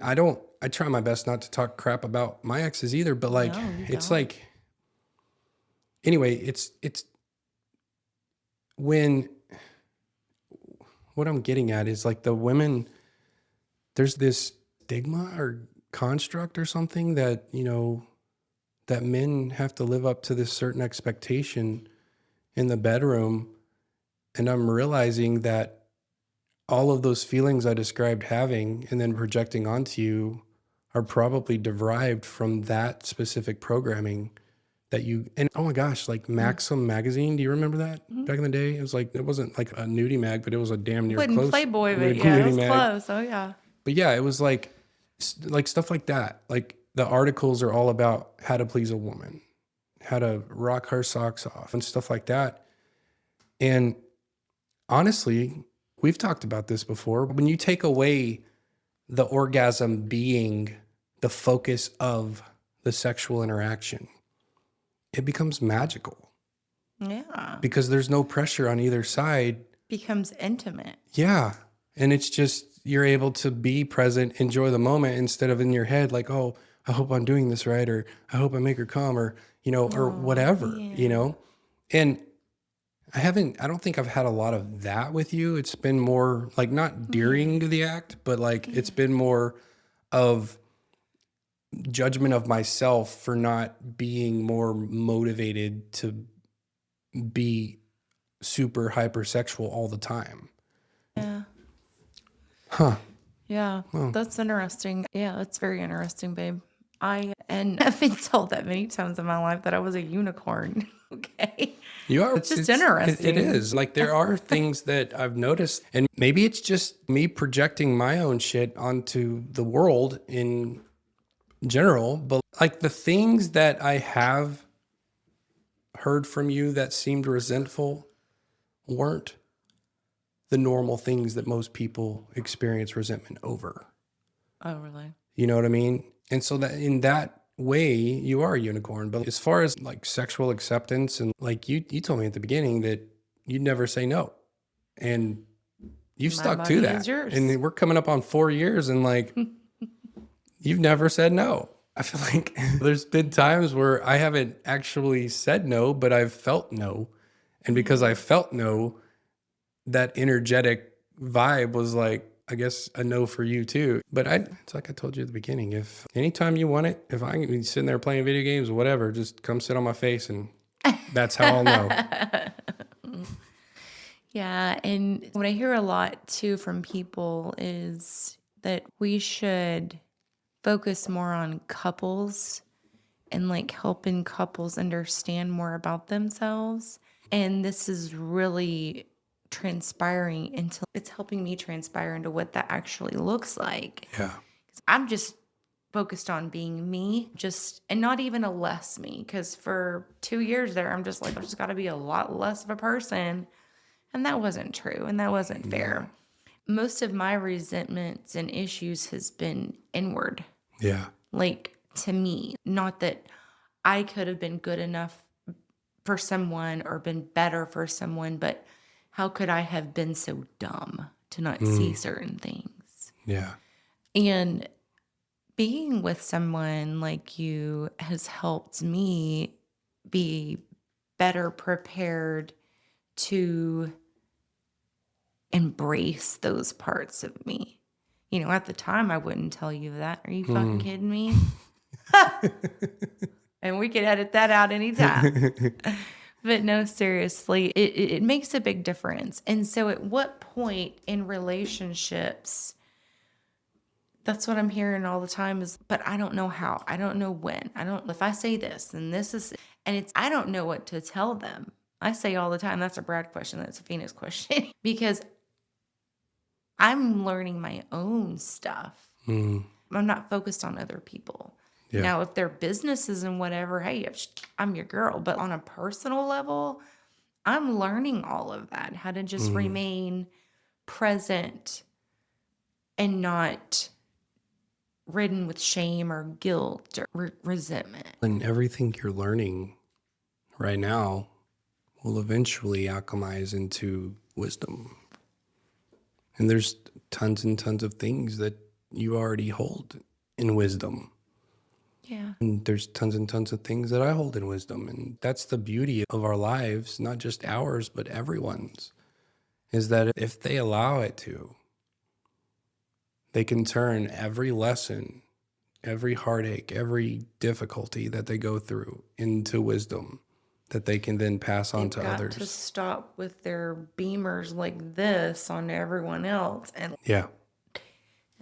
I try my best not to talk crap about my exes either, but like, No, you it's don't. like, anyway, it's when, what I'm getting at is like the women, there's this stigma or construct or something that, that men have to live up to this certain expectation in the bedroom. And I'm realizing that all of those feelings I described having and then projecting onto you are probably derived from that specific programming that and oh my gosh, like Maxim magazine. Do you remember that back in the day? It was like, it wasn't like a nudie mag, but it was a damn near Wouldn't close Playboy, but yeah, it nudie was mag. close. Oh, yeah. But yeah, it was like stuff like that. Like the articles are all about how to please a woman, how to rock her socks off and stuff like that. And honestly, we've talked about this before. When you take away the orgasm being the focus of the sexual interaction, it becomes magical Yeah. because there's no pressure on either side. Becomes intimate. Yeah. And it's just, you're able to be present, enjoy the moment instead of in your head, like, oh, I hope I'm doing this right. Or I hope I make her come, or, or whatever, And I don't think I've had a lot of that with you. It's been more like not during the act, but like it's been more of judgment of myself for not being more motivated to be super hypersexual all the time. Yeah. Huh. Yeah. That's interesting. Yeah, that's very interesting, babe. I've been told that many times in my life that I was a unicorn. Okay. You are. It's just interesting. It is. Like there are things that I've noticed, and maybe it's just me projecting my own shit onto the world in general, but like the things that I have heard from you that seemed resentful weren't the normal things that most people experience resentment over. Oh, really? You know what I mean? And so that in that way, you are a unicorn. But as far as like sexual acceptance, and like you told me at the beginning that you'd never say no. And you've My stuck to body that. is yours. And we're coming up on 4 years and like you've never said no. I feel like there's been times where I haven't actually said no, but I've felt no. And because I felt no, that energetic vibe was like, I guess a no for you too. But it's like I told you at the beginning, if anytime you want it, if I can be sitting there playing video games or whatever, just come sit on my face and that's how I'll know. Yeah. And what I hear a lot too from people is that we should focus more on couples and like helping couples understand more about themselves. And this is really transpiring into it's helping me transpire into what that actually looks like. Yeah. I'm just focused on being me, just and not even a less me. Cause for 2 years there, I'm just like, I've just got to be a lot less of a person. And that wasn't true. And that wasn't No. fair. Most of my resentments and issues has been inward, Yeah. like to me. Not that I could have been good enough for someone or been better for someone, but how could I have been so dumb to not see Mm. certain things? Yeah. And being with someone like you has helped me be better prepared to embrace those parts of me. At the time, I wouldn't tell you that. Are you fucking Mm. kidding me? And we could edit that out anytime. But no, seriously, it makes a big difference. And so, at what point in relationships, that's what I'm hearing all the time is, but I don't know how. I don't know when. I don't, if I say this and this is, and it's, I don't know what to tell them. I say all the time, that's a Brad question, that's a Phoenix question, because I'm learning my own stuff. Mm. I'm not focused on other people. Yeah. Now, if they're businesses and whatever, hey, I'm your girl. But on a personal level, I'm learning all of that, how to just Mm. remain present and not ridden with shame or guilt or resentment. And everything you're learning right now will eventually alchemize into wisdom. And there's tons and tons of things that you already hold in wisdom. Yeah. And there's tons and tons of things that I hold in wisdom. And that's the beauty of our lives, not just ours, but everyone's, is that if they allow it to, they can turn every lesson, every heartache, every difficulty that they go through into wisdom that they can then pass on They've to got to others. stop with their beamers like this on everyone else. Yeah.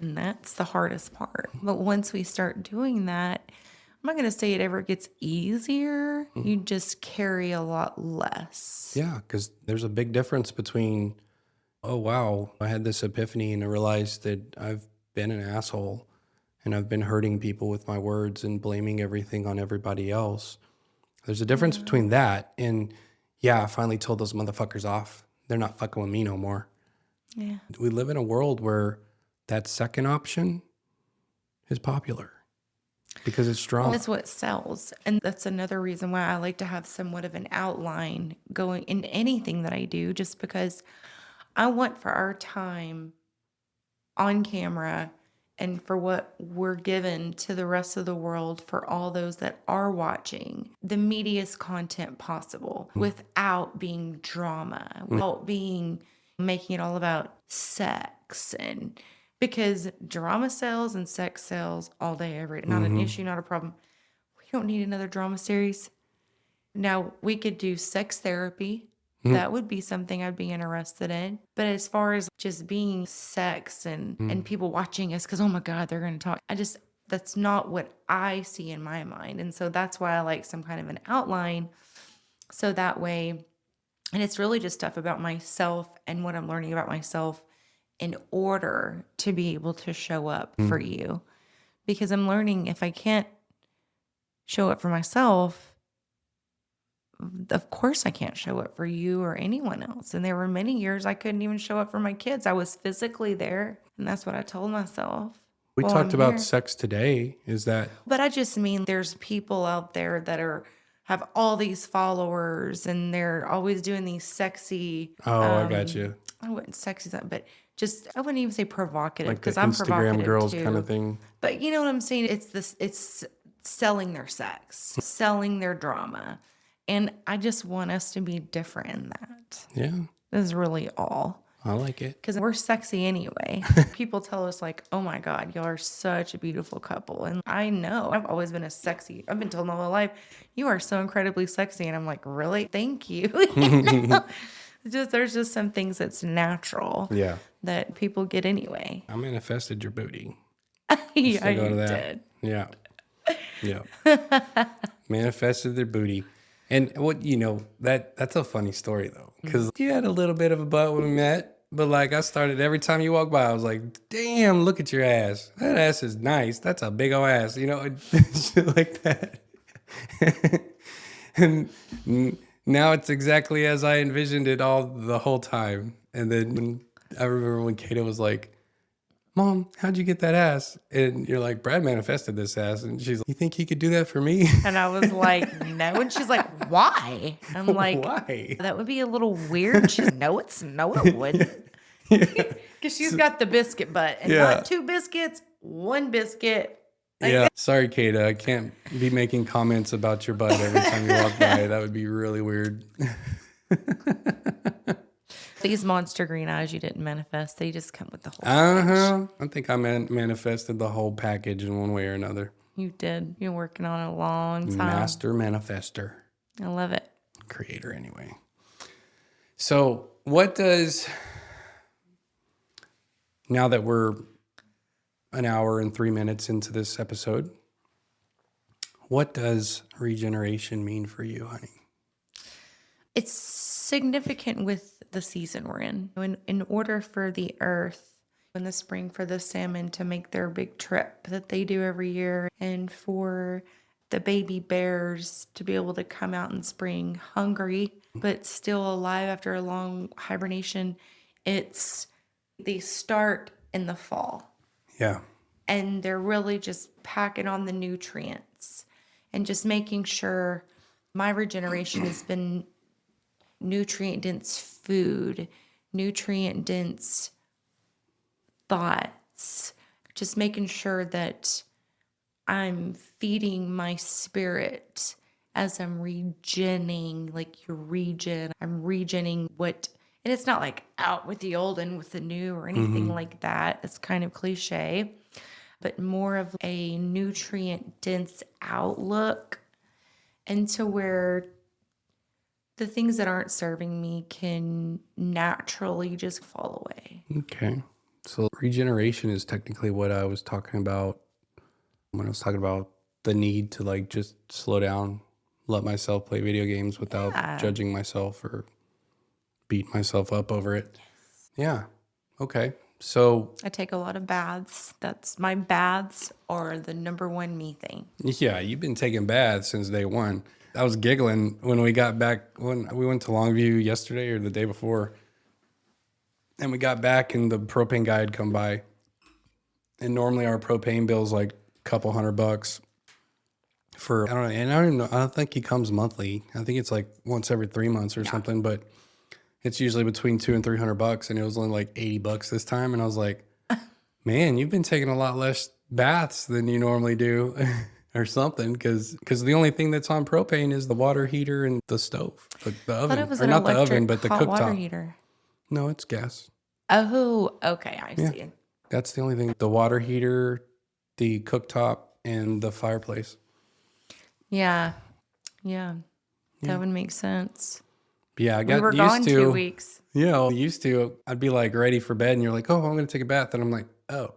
And that's the hardest part. But once we start doing that, I'm not going to say it ever gets easier. You just carry a lot less. Yeah, because there's a big difference between, oh, wow, I had this epiphany and I realized that I've been an asshole and I've been hurting people with my words and blaming everything on everybody else. There's a difference between that and, yeah, I finally told those motherfuckers off. They're not fucking with me no more. Yeah. We live in a world where that second option is popular because it's Well, strong. that's what sells. And that's another reason why I like to have somewhat of an outline going in anything that I do, just because I want for our time on camera and for what we're given to the rest of the world, for all those that are watching, the meatiest content possible without being drama, without being making it all about sex. And because drama sells and sex sells all day, every day. Not an issue, not a problem. We don't need another drama series. Now, we could do sex therapy. That would be something I'd be interested in. But as far as just being sex and people watching us, because, oh my God, they're going to talk. That's not what I see in my mind. And so that's why I like some kind of an outline. So that way, and it's really just stuff about myself and what I'm learning about myself in order to be able to show up for you. Because I'm learning if I can't show up for myself, of course I can't show up for you or anyone else. And there were many years I couldn't even show up for my kids. I was physically there, and that's what I told myself. We Well, I'm talked about here. sex today. Is that, But I just mean there's people out there that have all these followers and they're always doing these sexy oh, I got you. I wouldn't sexy that, but just I wouldn't even say provocative Like the because I'm Instagram provocative girls too. kind of thing. But you know what I'm saying? It's selling their sex, selling their drama. And I just want us to be different in that. Yeah, This is really all. I like it. Because we're sexy anyway. People tell us like, oh my God, y'all are such a beautiful couple. And I know I've always been I've been told my whole life, you are so incredibly sexy. And I'm like, really? Thank you. You know? There's just some things that's natural Yeah. that people get anyway. I manifested your booty. Yeah, Still go to you that. did. Yeah. Yeah. Manifested their booty. And that's a funny story though. Because you had a little bit of a butt when we met. But like I started every time you walk by, I was like, damn, look at your ass. That ass is nice. That's a big old ass, and shit like that. And now it's exactly as I envisioned it all the whole time. And then I remember when Kato was like, Mom, how'd you get that ass? And you're like, Brad manifested this ass. And she's like, you think he could do that for me? And I was like, no. And she's like, why? I'm like, Why? that would be a little weird. She's no, it wouldn't. Because she's got the biscuit butt and Yeah. not 2 biscuits, 1 biscuit. Yeah. Sorry, Kato. I can't be making comments about your butt every time you walk by. That would be really weird. These monster green eyes you didn't manifest. They just come with the whole Uh-huh. I think I manifested the whole package in one way or another. You did. You're working on it a long time. Master manifester. I love it. Creator, anyway. So what does, now that we're an hour and 3 minutes into this episode, what does regeneration mean for you, honey? It's significant with the season we're in. In order for the earth in the spring for the salmon to make their big trip that they do every year, and for the baby bears to be able to come out in spring hungry but still alive after a long hibernation, they start in the fall. Yeah. And they're really just packing on the nutrients and just making sure my regeneration has been nutrient dense food, nutrient dense thoughts, just making sure that I'm feeding my spirit as I'm regening, like your regen. I'm regening and it's not like out with the old and with the new or anything like that. It's kind of cliche, but more of a nutrient dense outlook into where the things that aren't serving me can naturally just fall away. Okay. So regeneration is technically what I was talking about when I was talking about the need to like just slow down, let myself play video games without judging myself or beat myself up over it. Yeah. Okay. So I take a lot of baths. My baths are the number one me thing. yeah, you've been taking baths since day one. I was giggling when we got back, when we went to Longview yesterday or the day before, and we got back and the propane guy had come by. And normally our propane bill's like a couple $100 for, I don't know. And I don't even know. I don't think he comes monthly. I think it's like once every 3 months or something, but it's usually between $200 and $300. And it was only like $80 this time. And I was like, man, you've been taking a lot less baths than you normally do or something. Cause the only thing that's on propane is the water heater and the stove, the oven, I thought it was or an not the electric oven, but the hot water cooktop. heater. No, it's gas. Oh, okay. I see. That's the only thing. The water heater, the cooktop, and the fireplace. Yeah. That would make sense. Yeah, I We got were used gone to. 2 weeks. Used to. I'd be like ready for bed, and you're like, "Oh, I'm going to take a bath," and I'm like, "Oh,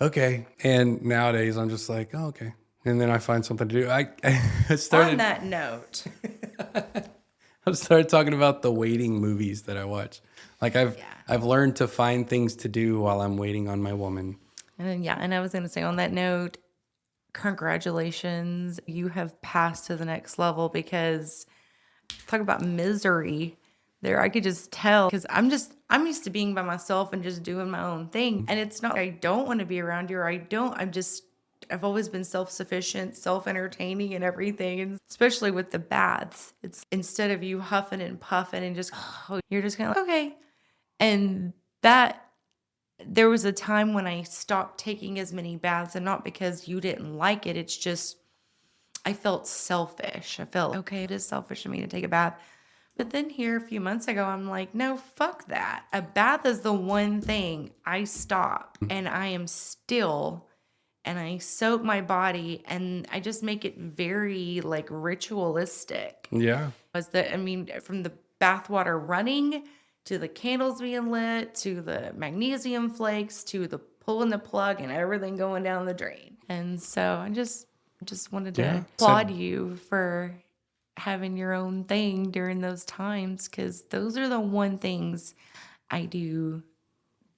okay." And nowadays, I'm just like, "Oh, okay," and then I find something to do. I started. On that note, I started talking about the waiting movies that I watch. Like I've learned to find things to do while I'm waiting on my woman. and I was going to say on that note, congratulations, you have passed to the next level, because talk about misery there. I could just tell, because I'm used to being by myself and just doing my own thing. And it's not, I don't want to be around you, or I've always been self-sufficient, self-entertaining and everything. And especially with the baths, it's instead of you huffing and puffing and just, you're just kind of like, okay. And there was a time when I stopped taking as many baths, and not because you didn't like it. It's just, I felt selfish. I felt, okay, it is selfish of me to take a bath. But then here a few months ago, I'm like, no, fuck that. A bath is the one thing I stop and I am still, and I soak my body, and I just make it very like ritualistic. Yeah. From the bath water running to the candles being lit to the magnesium flakes to the pulling the plug and everything going down the drain. And so I just wanted Yeah. to applaud you for having your own thing during those times, because those are the one things I do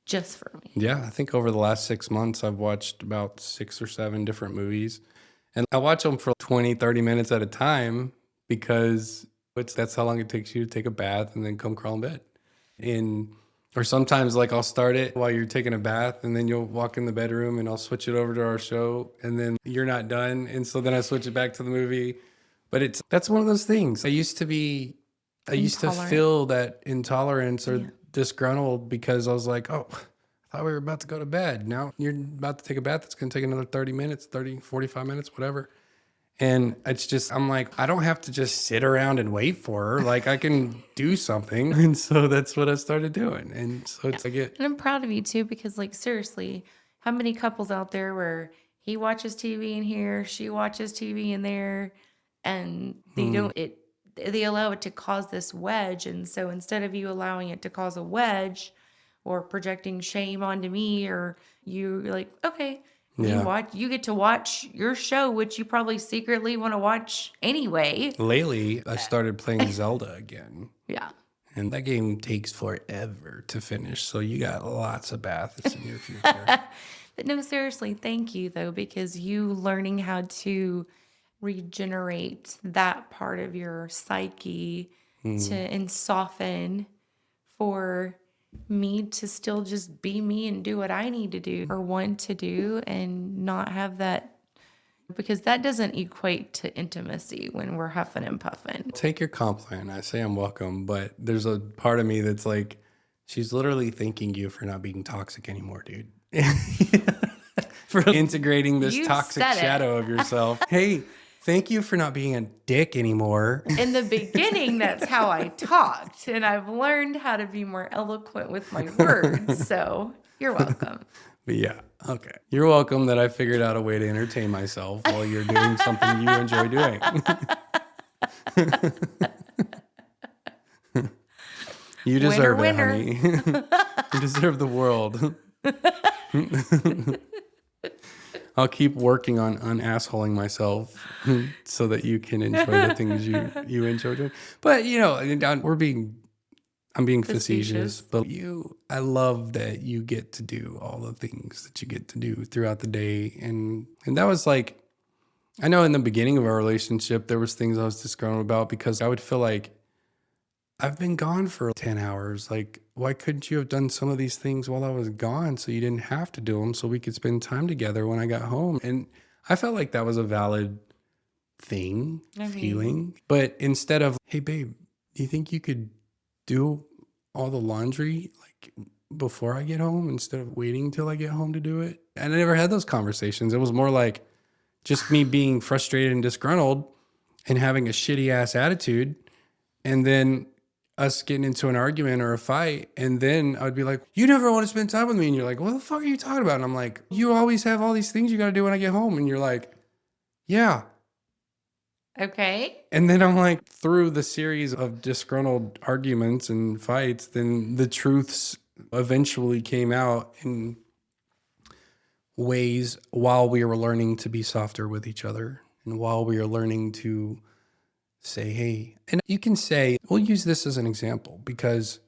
just for me. Yeah, I think over the last 6 months, I've watched about 6 or 7 different movies. And I watch them for 20, 30 minutes at a time because that's how long it takes you to take a bath and then come crawl in bed. And or sometimes like I'll start it while you're taking a bath and then you'll walk in the bedroom and I'll switch it over to our show and then you're not done. And so then I switch it back to the movie. But that's one of those things. I used to Intolerant. feel that intolerance or Yeah. disgruntled because I was like, oh, I thought we were about to go to bed. Now you're about to take a bath. It's going to take another 30 minutes, 30, 45 minutes, whatever. And it's just, I'm like, I don't have to just sit around and wait for her. Like I can do something. And so that's what I started doing. And so it's like And I'm proud of you too, because like seriously, how many couples out there where he watches TV in here, she watches TV in there, and they allow it to cause this wedge. And so instead of you allowing it to cause a wedge or projecting shame onto me, or you're like, okay, yeah. you get to watch your show, which you probably secretly want to watch anyway. Lately, I started playing Zelda again. Yeah. And that game takes forever to finish. So you got lots of baths in your future. But no, seriously, thank you though, because you learning how to regenerate that part of your psyche and soften for me to still just be me and do what I need to do or want to do and not have that, because that doesn't equate to intimacy when we're huffing and puffing. Take your compliment. I say I'm welcome, but there's a part of me that's like, she's literally thanking you for not being toxic anymore, dude. For integrating this You toxic said it. shadow of yourself. Hey, thank you for not being a dick anymore. In the beginning, that's how I talked, and I've learned how to be more eloquent with my words. So you're welcome. But yeah, okay. You're welcome that I figured out a way to entertain myself while you're doing something you enjoy doing. You deserve Winner, it, honey. You deserve the world. I'll keep working on unassholing myself so that you can enjoy the things you enjoy doing. But I'm being facetious, but I love that you get to do all the things that you get to do throughout the day. And that was like, I know in the beginning of our relationship, there was things I was disgruntled about because I would feel like I've been gone for 10 hours. Like, why couldn't you have done some of these things while I was gone so you didn't have to do them so we could spend time together when I got home? And I felt like that was a valid feeling. But instead of, hey, babe, do you think you could do all the laundry like before I get home instead of waiting till I get home to do it? And I never had those conversations. It was more like just me being frustrated and disgruntled and having a shitty ass attitude. And then us getting into an argument or a fight. And then I'd be like, you never want to spend time with me. And you're like, what the fuck are you talking about? And I'm like, you always have all these things you got to do when I get home. And you're like, yeah. Okay. And then I'm like, through the series of disgruntled arguments and fights, then the truths eventually came out in ways while we were learning to be softer with each other and while we were learning to say, hey, and you can say, we'll use this as an example because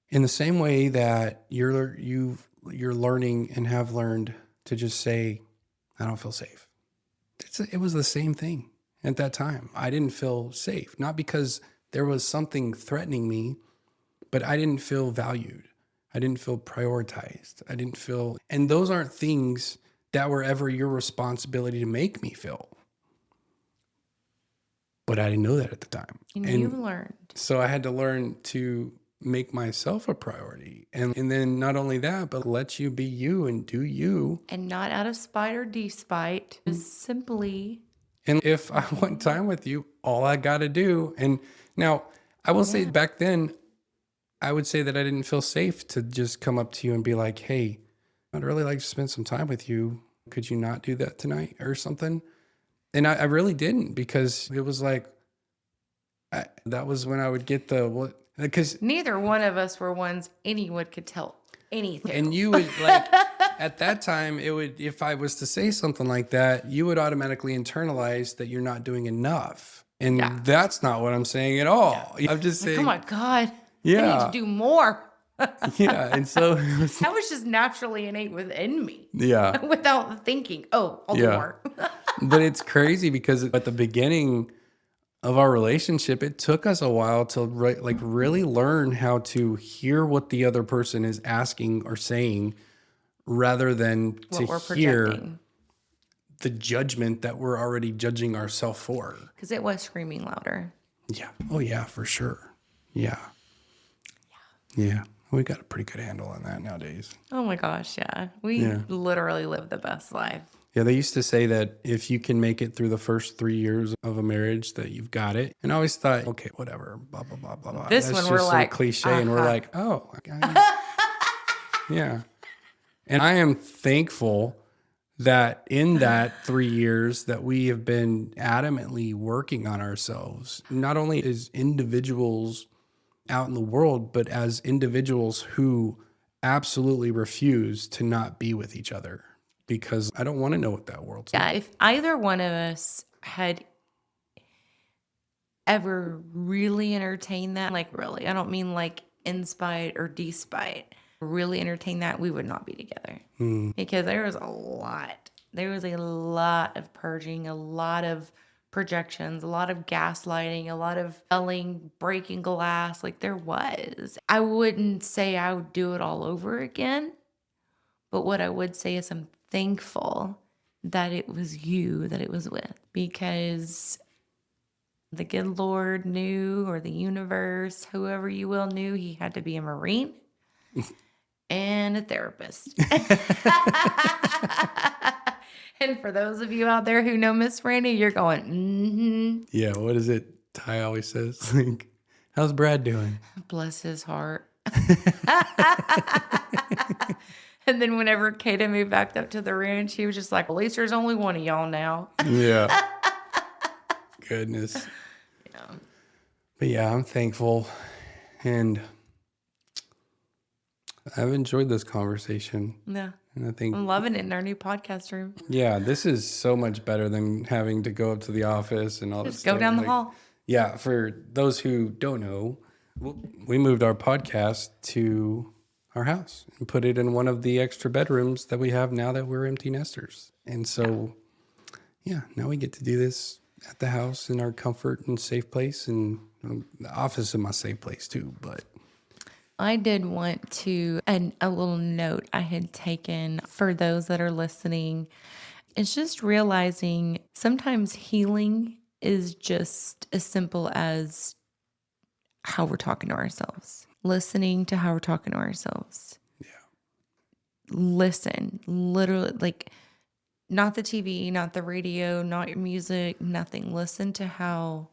in the same way that you're learning and have learned to just say, I don't feel safe. It was the same thing at that time. I didn't feel safe, not because there was something threatening me, but I didn't feel valued. I didn't feel prioritized. And those aren't things that were ever your responsibility to make me feel. But I didn't know that at the time. And you learned. So I had to learn to make myself a priority. And then not only that, but let you be you and do you. And not out of spite or despite, just simply. And if I want time with you, all I got to do. And now I will say back then, I would say that I didn't feel safe to just come up to you and be like, hey, I'd really like to spend some time with you. Could you not do that tonight or something? And I really didn't, because it was like, That was when I would get the what because Neither one of us were ones anyone could tell anything. and you would like at that time it would if I was to say something like that, you would automatically internalize that you're not doing enough. And Yeah. that's not what I'm saying at all. I'm just Like, oh saying, my God, I yeah, need to do more. yeah. And so, That was just naturally innate within me yeah, without thinking, oh, I'll do yeah. more. But it's crazy because at the beginning of our relationship, it took us a while to like really learn how to hear what the other person is asking or saying rather than to What we're hear projecting. the judgment that we're already judging ourselves for. Because it was screaming louder. Yeah. Oh yeah, for sure. Yeah. Yeah. We got a pretty good handle on that nowadays. Oh my gosh, yeah. We literally live the best life. Yeah, they used to say that if you can make it through the first 3 years of a marriage, that you've got it. And I always thought, okay, whatever, blah blah blah blah blah. This That's one just we're so like, cliche, and we're like, oh, yeah. And I am thankful that in that 3 years that we have been adamantly working on ourselves, not only as individuals out in the world, but as individuals who absolutely refuse to not be with each other because I don't want to know what that world's like. Yeah, if either one of us had ever really entertained that, like really, I don't mean like in spite or despite, really entertained that, we would not be together. Because there was a lot. There was a lot of purging, a lot of projections, a lot of gaslighting, a lot of yelling, breaking glass. Like there was. I wouldn't say I would do it all over again. But what I would say is I'm thankful that it was you that it was with, because the good Lord knew, or the universe, whoever you will, knew he had to be a Marine and a therapist. And for those of you out there who know Miss Rayna, you're going, mm-hmm. Yeah, what is it Ty always says? Like, how's Brad doing? Bless his heart. And then whenever Kata moved back up to the ranch, he was just like, at least there's only one of y'all now. Yeah. Goodness. Yeah. But yeah, I'm thankful. And I've enjoyed this conversation. Yeah. And I think, I'm loving it in our new podcast room. yeah, this is so much better than having to go up to the office and all this Just stuff. go down the Like, hall. Yeah, for those who don't know, we moved our podcast to our house and put it in one of the extra bedrooms that we have now that we're empty nesters. And so, yeah, now we get to do this at the house in our comfort and safe place. And the office is my safe place too. But I did want to, and a little note I had taken for those that are listening, it's just realizing sometimes healing is just as simple as how we're talking to ourselves, listening to how we're talking to ourselves. yeah, Listen, literally, like not the TV, not the radio, not your music, nothing. Listen to how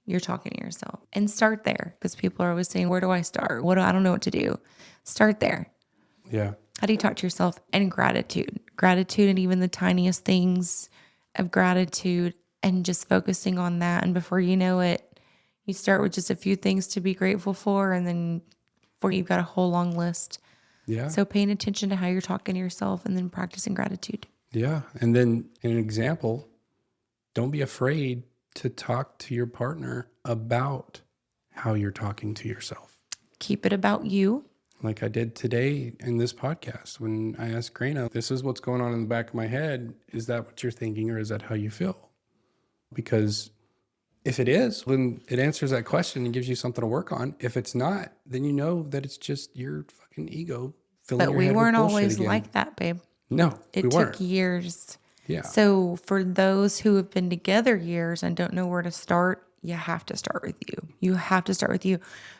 you're talking to yourself and start there, because people are always saying, where do I start? I don't know what to do. Start there. yeah, How do you talk to yourself? And gratitude, and even the tiniest things of gratitude, and just focusing on that. And before you know it, you start with just a few things to be grateful for. And then before you've got a whole long list. yeah. So paying attention to how you're talking to yourself and then practicing gratitude. Yeah. And then an example, don't be afraid to talk to your partner about how you're talking to yourself. Keep it about you. Like I did today in this podcast when I asked Rayna, this is what's going on in the back of my head. Is that what you're thinking, or is that how you feel? Because if it is, then it answers that question and gives you something to work on. If it's not, then you know that it's just your fucking ego filling But your we head with weren't bullshit always again. like that, babe. No, It we took weren't. years. Yeah. So for those who have been together years and don't know where to start, you have to start with you. You have to start with you.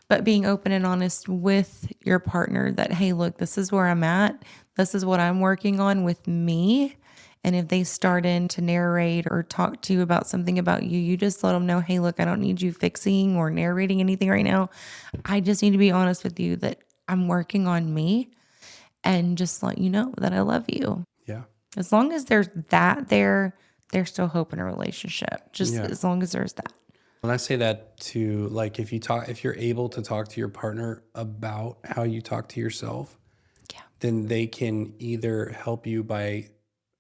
But being open and honest with your partner that, hey, look, this is where I'm at. This is what I'm working on with me. And if they start in to narrate or talk to you about something about you, you just let them know, hey, look, I don't need you fixing or narrating anything right now. I just need to be honest with you that I'm working on me, and just let you know that I love you. Yeah. As long as there's that there's still hope in a relationship. Just Yeah. as long as there's that. When I say that to like, if you're able to talk to your partner about how you talk to yourself, Yeah. then they can either help you by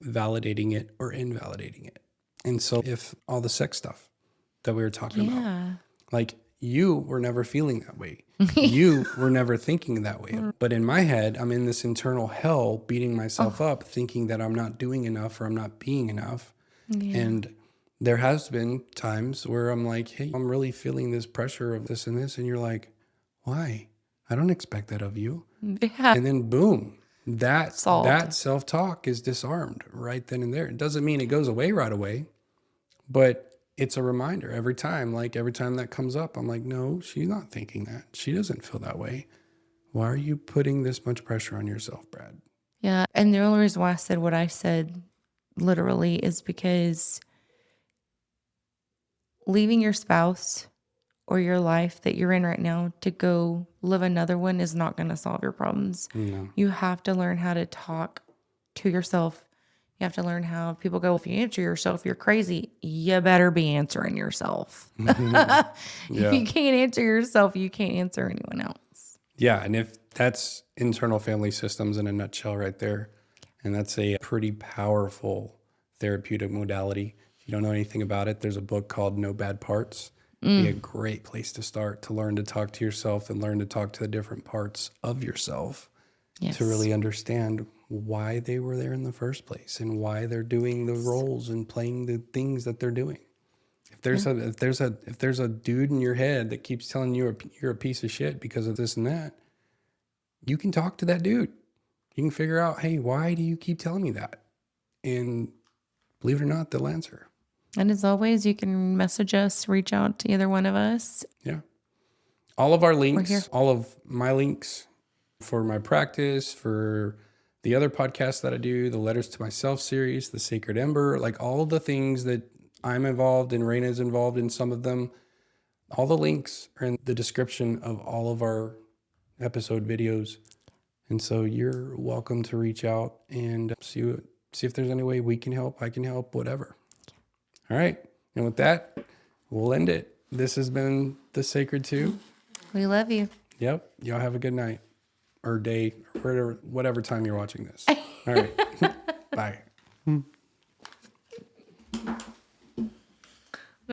validating it or invalidating it. And so if all the sex stuff that we were talking about, Yeah. like you were never feeling that way. You were never thinking that way. But in my head, I'm in this internal hell beating myself Oh, up, thinking that I'm not doing enough or I'm not being enough. yeah. And there has been times where I'm like, hey, I'm really feeling this pressure of this and this. And you're like, why? I don't expect that of you. Yeah. And then boom, Solved. that self-talk is disarmed right then and there. It doesn't mean it goes away right away, but it's a reminder every time. Like every time that comes up, I'm like, no, she's not thinking that. She doesn't feel that way. Why are you putting this much pressure on yourself, Brad? Yeah. And the only reason why I said what I said literally is because leaving your spouse or your life that you're in right now to go live another one is not going to solve your problems. No. You have to learn how to talk to yourself. You have to learn how people go, if you answer yourself, you're crazy. You better be answering yourself. If Yeah. you can't answer yourself, you can't answer anyone else. Yeah. And if that's internal family systems in a nutshell right there, and that's a pretty powerful therapeutic modality. If you don't know anything about it, there's a book called No Bad Parts. Be a great place to start to learn to talk to yourself and learn to talk to the different parts of yourself to Yes. really understand why they were there in the first place and why they're doing the roles and playing the things that they're doing. If there's a dude in your head that keeps telling you you're a piece of shit because of this and that, you can talk to that dude. You can figure out, hey, why do you keep telling me that? And believe it or not, they'll answer. And as always, you can message us, reach out to either one of us. Yeah. All of our We're here. links, all of my links for my practice, for the other podcasts that I do, the Letters to Myself series, the Sacred Ember, like all the things that I'm involved in, Rayna's involved in some of them. All the links are in the description of all of our episode videos. And so you're welcome to reach out and see if there's any way we can help, I can help, whatever. All right. And with that, we'll end it. This has been The Sacred Two. We love you. Yep. Y'all have a good night or day or whatever time you're watching this. All right. Bye.